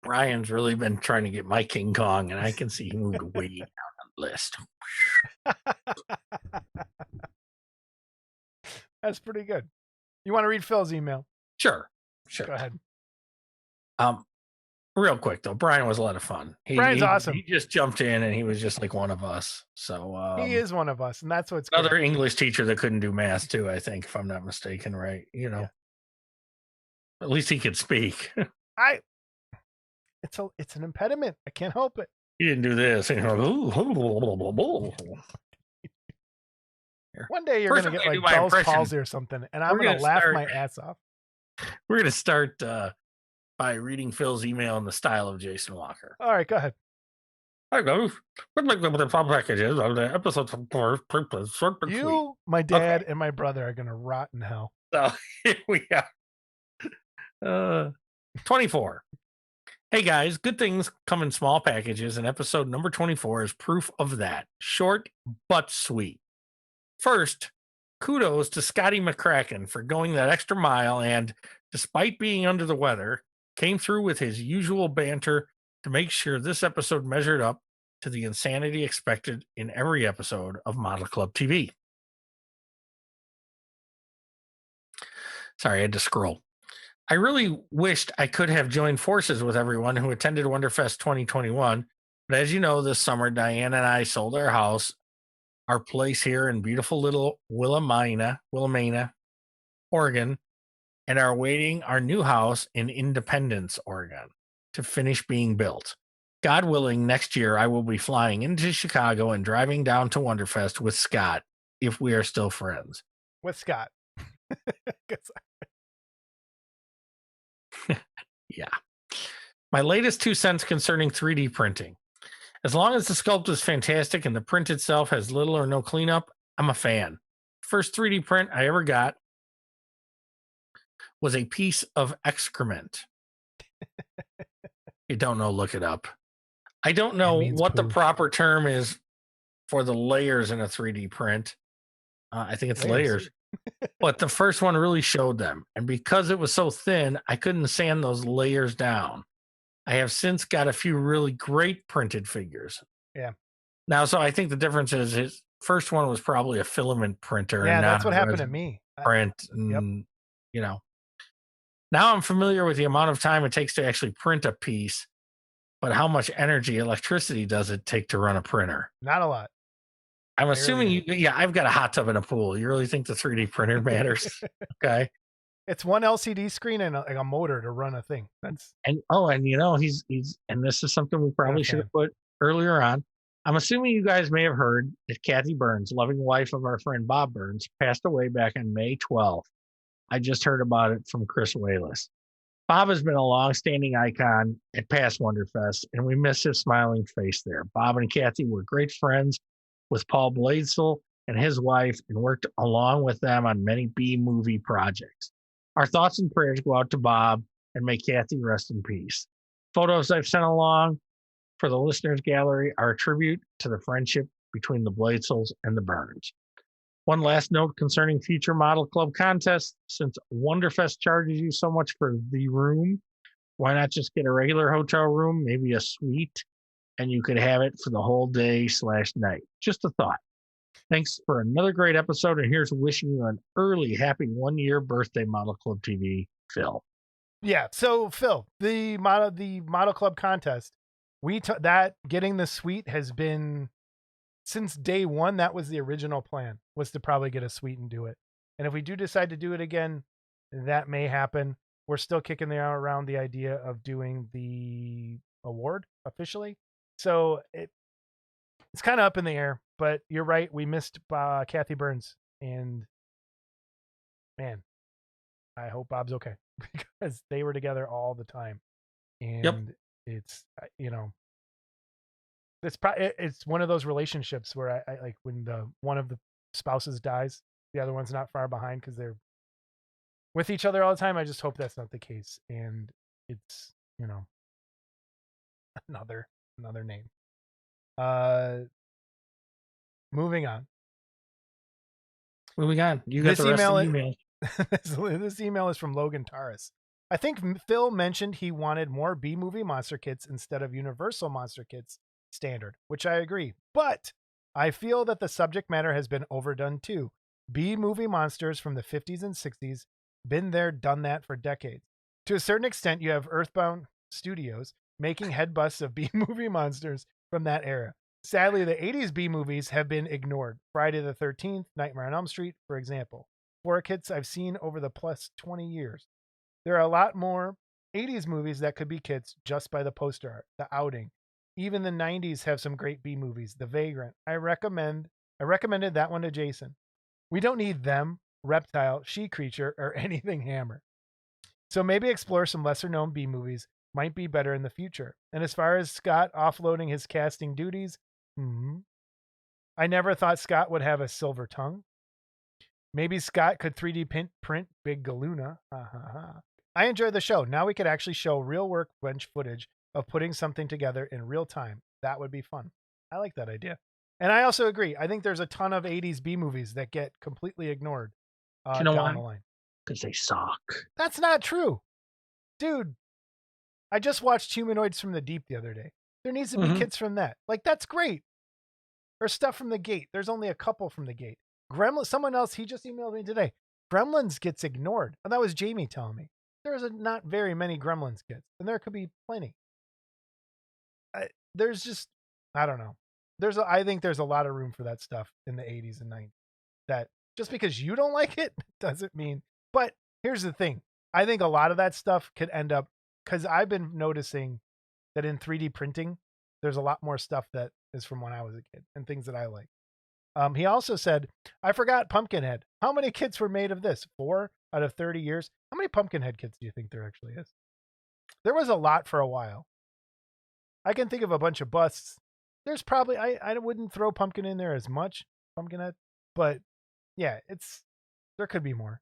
Brian's really been trying to get my King Kong, and I can see he moved way down the list. That's pretty good. You want to read Phil's email? Sure. Go ahead. Real quick though, Brian was a lot of fun. Brian's awesome. He just jumped in and he was just like one of us. So he is one of us, and that's what's another great. English teacher that couldn't do math too, I think, if I'm not mistaken, right? Yeah. At least he could speak. It's an impediment. I can't help it. He didn't do this. One day you're gonna get like Bell's palsy or something, and I'm gonna laugh my ass off. We're gonna start by reading Phil's email in the style of Jason Walker. All right, go ahead. Hi guys, what make them with the packages of the episodes short but you, my dad, and my brother are gonna rot in hell. So here we are. 24. Hey guys, good things come in small packages, and episode number 24 is proof of that. Short but sweet. First, kudos to Scotty McCracken for going that extra mile and, despite being under the weather, came through with his usual banter to make sure this episode measured up to the insanity expected in every episode of Model Club TV. Sorry, I had to scroll. I really wished I could have joined forces with everyone who attended Wonderfest 2021. But as you know, this summer, Diane and I sold our house, our place here in beautiful little Willamina, Oregon, and are awaiting our new house in Independence, Oregon, to finish being built. God willing, next year I will be flying into Chicago and driving down to Wonderfest with Scott, if we are still friends. With Scott. Yeah. My latest 2 cents concerning 3D printing. As long as the sculpt is fantastic and the print itself has little or no cleanup, I'm a fan. First 3D print I ever got was a piece of excrement. You don't know, look it up. I don't know what the proper term is for the layers in a 3D print. I think it's layers. But the first one really showed them. And because it was so thin, I couldn't sand those layers down. I have since got a few really great printed figures. Yeah. Now, so I think the difference is his first one was probably a filament printer. Yeah, and that's what happened to me. Print, and, you know. Now I'm familiar with the amount of time it takes to actually print a piece, but how much energy, electricity does it take to run a printer? Not a lot. I'm assuming I've got a hot tub and a pool. You really think the 3D printer matters? Okay. It's one LCD screen and a motor to run a thing. He's and this is something we probably should have put earlier on. I'm assuming you guys may have heard that Kathy Burns, loving wife of our friend Bob Burns, passed away back on May 12th. I just heard about it from Chris Wayless. Bob has been a long-standing icon at past Wonderfest, and we miss his smiling face there. Bob and Kathy were great friends with Paul Bladesel and his wife, and worked along with them on many B-movie projects. Our thoughts and prayers go out to Bob, and may Kathy rest in peace. Photos I've sent along for the listeners' gallery are a tribute to the friendship between the Bladesels and the Burns. One last note concerning future Model Club contests. Since Wonderfest charges you so much for the room, why not just get a regular hotel room, maybe a suite, and you could have it for the whole day/night. Just a thought. Thanks for another great episode, and here's wishing you an early happy 1-year birthday, Model Club TV, Phil. Yeah, so Phil, the Model Club contest, getting the suite has been since day one. That was the original plan, was to probably get a suite and do it. And if we do decide to do it again, that may happen. We're still kicking around the idea of doing the award officially. So it's kind of up in the air, but you're right. We missed Kathy Burns, and man, I hope Bob's okay because they were together all the time. And it's, it's one of those relationships where I like when one of the spouses dies, the other one's not far behind because they're with each other all the time. I just hope that's not the case. And it's, another name. Moving on. You got the rest of the email. This email is from Logan Taurus. I think Phil mentioned he wanted more B-movie monster kits instead of Universal monster kits standard, which I agree. But I feel that the subject matter has been overdone too. B-movie monsters from the 50s and 60s, been there, done that for decades. To a certain extent, you have Earthbound Studios making head busts of B-movie monsters from that era. Sadly, the 80s B-movies have been ignored. Friday the 13th, Nightmare on Elm Street, for example. 4 kits I've seen over the plus 20 years. There are a lot more 80s movies that could be kits just by the poster art, The Outing. Even the 90s have some great B-movies. The Vagrant. I recommended that one to Jason. We don't need Them, Reptile, She Creature, or anything Hammer. So maybe explore some lesser-known B-movies. Might be better in the future. And as far as Scott offloading his casting duties, I never thought Scott would have a silver tongue. Maybe Scott could 3D print Big Galuna. I enjoy the show. Now we could actually show real workbench footage of putting something together in real time. That would be fun. I like that idea. And I also agree. I think there's a ton of 80s B movies that get completely ignored down the line. Because they suck. That's not true. Dude, I just watched Humanoids from the Deep the other day. There needs to be kits from that. Like, that's great. Or stuff from The Gate. There's only a couple from The Gate. Gremlin, someone else, he just emailed me today. Gremlins gets ignored. And that was Jamie telling me. There's not very many Gremlins kits, and there could be plenty. There's just, I don't know. I think there's a lot of room for that stuff in the 80s and 90s. That just because you don't like it doesn't mean. But here's the thing. I think a lot of that stuff could end up, because I've been noticing that in 3D printing, there's a lot more stuff that is from when I was a kid and things that I like. He also said, I forgot Pumpkinhead. How many kits were made of this? 4 out of 30 years? How many Pumpkinhead kits do you think there actually is? There was a lot for a while. I can think of a bunch of busts. There's probably, I wouldn't throw Pumpkin in there as much, Pumpkinhead. But yeah, there could be more.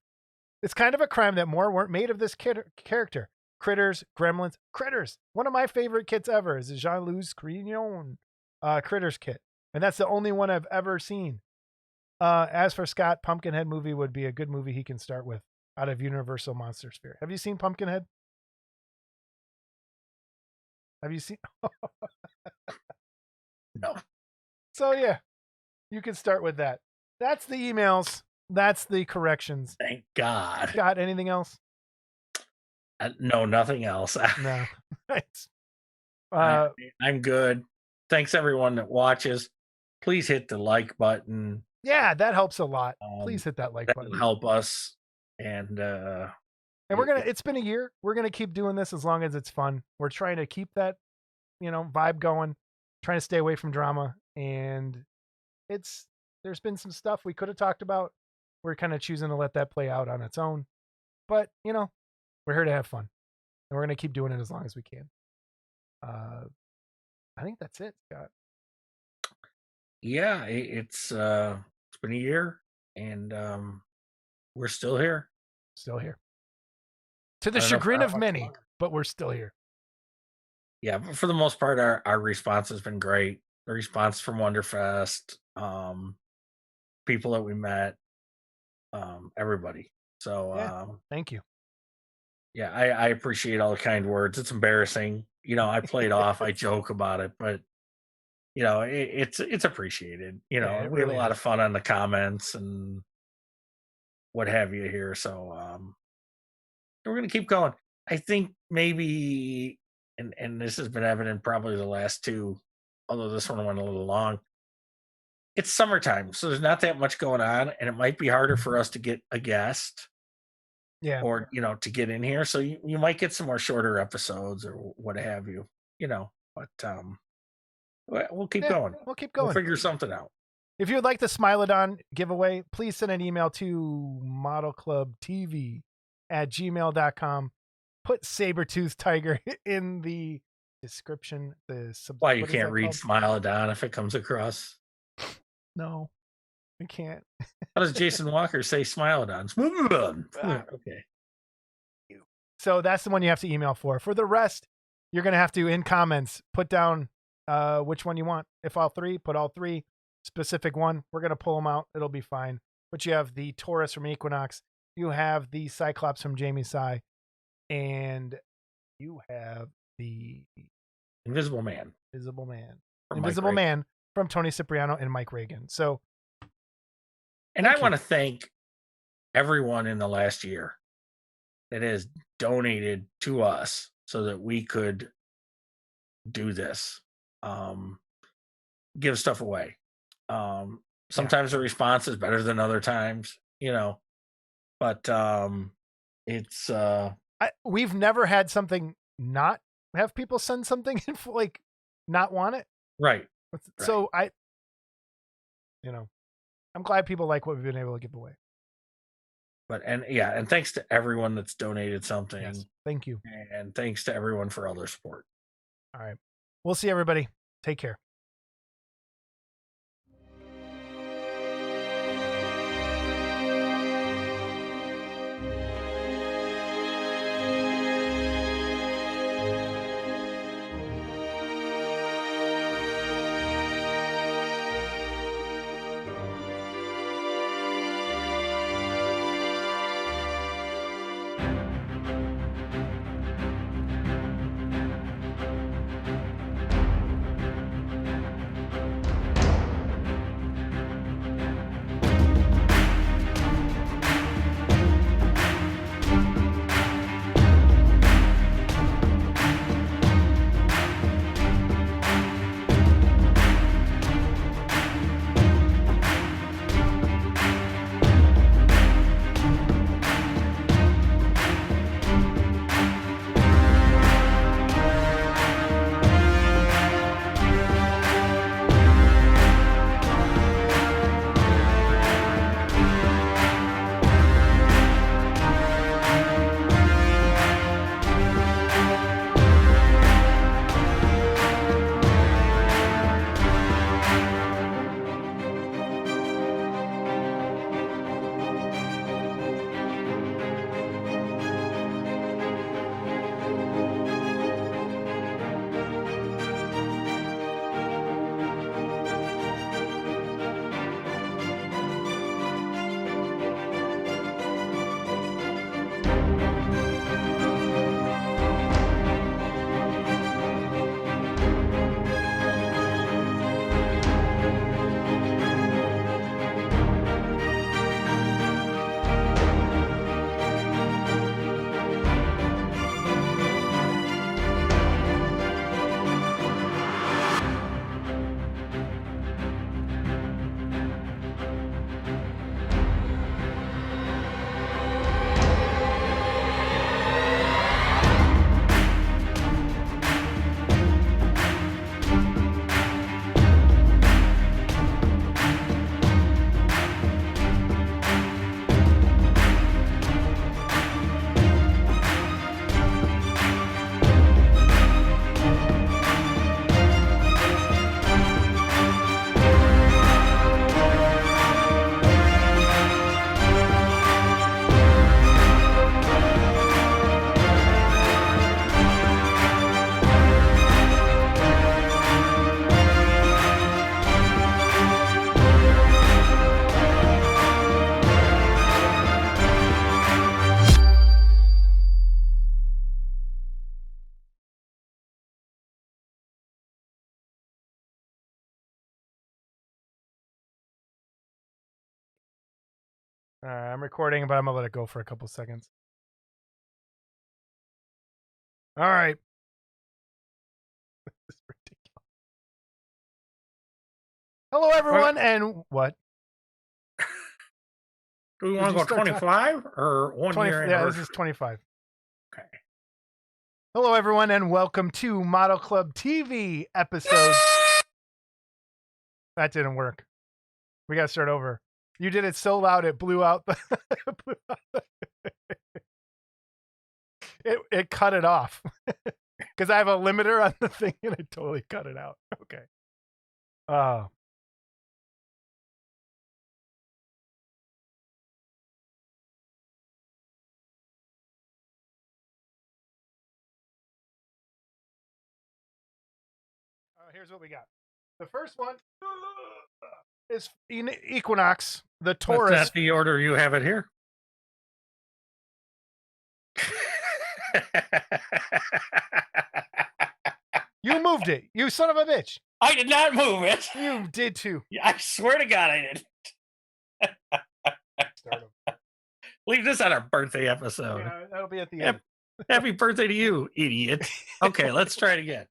It's kind of a crime that more weren't made of this character. Critters, Gremlins, Critters. One of my favorite kits ever is the Jean-Louis Crignon Critters kit. And that's the only one I've ever seen. As for Scott, Pumpkinhead movie would be a good movie he can start with out of Universal Monster Sphere. Have you seen Pumpkinhead? Have you seen? No. So yeah, you can start with that. That's the emails. That's the corrections. Thank God. Got anything else? No, nothing else. No. Right. I'm good. Thanks everyone that watches. Please hit the like button. Yeah, that helps a lot. Please hit that like button. Help us. And it's been a year. We're gonna keep doing this as long as it's fun. We're trying to keep that, vibe going, trying to stay away from drama. And there's been some stuff we could have talked about. We're kind of choosing to let that play out on its own. But, we're here to have fun. And we're gonna keep doing it as long as we can. I think that's it, Scott. Yeah, it's been a year, and we're still here. Still here. To the chagrin of many, but we're still here. Yeah, but for the most part, our response has been great. The response from Wonderfest, people that we met, everybody. So thank you. Yeah, I appreciate all the kind words. It's embarrassing. I play it off, I joke about it, but it's appreciated. We have a lot of fun on the comments and what have you here. So we're gonna keep going. I think maybe, and this has been evident probably the last two, although this one went a little long. It's summertime, so there's not that much going on, and it might be harder for us to get a guest. Yeah. Or, to get in here. So you might get some more shorter episodes or what have you, but we'll keep going. We'll keep going. We'll figure something out. If you would like the Smilodon giveaway, please send an email to modelclubtv@gmail.com. Put Sabertooth Tiger in the description. Why you can't read Smilodon if it comes across? No, I can't. How does Jason Walker say Smilodon? Okay. So that's the one you have to email for. For the rest, you're going to have to, in comments, put down which one you want. If all three, put all three. Specific one, we're going to pull them out. It'll be fine. But you have the Taurus from Equinox. You have the Cyclops from Jamie Sy. And you have the Invisible Man from Tony Cipriano and Mike Reagan. So, and I want to thank everyone in the last year that has donated to us so that we could do this, give stuff away. Sometimes the response is better than other times, but it's we've never had something not have people send something and like not want it. Right. So I'm glad people like what we've been able to give away. But and thanks to everyone that's donated something. Yes, thank you. And thanks to everyone for all their support. All right. We'll see everybody. Take care. I'm recording, but I'm gonna let it go for a couple seconds. All right. This is ridiculous. Hello, everyone, and what? Do we Did want you to go start 25 or 1 year Yeah, anniversary? this is 25. Okay. Hello, everyone, and welcome to Model Club TV episode. That didn't work. We gotta start over. You did it so loud it blew out the. It cut it off because I have a limiter on the thing and it totally cut it out. Okay. Here's what we got. The first one is Equinox, the Taurus. Is that the order you have it here? You moved it, you son of a bitch. I did not move it. You did too. I swear to God I did. Leave this on our birthday episode. Yeah, that'll be at the end. Happy birthday to you, idiot. Okay, let's try it again.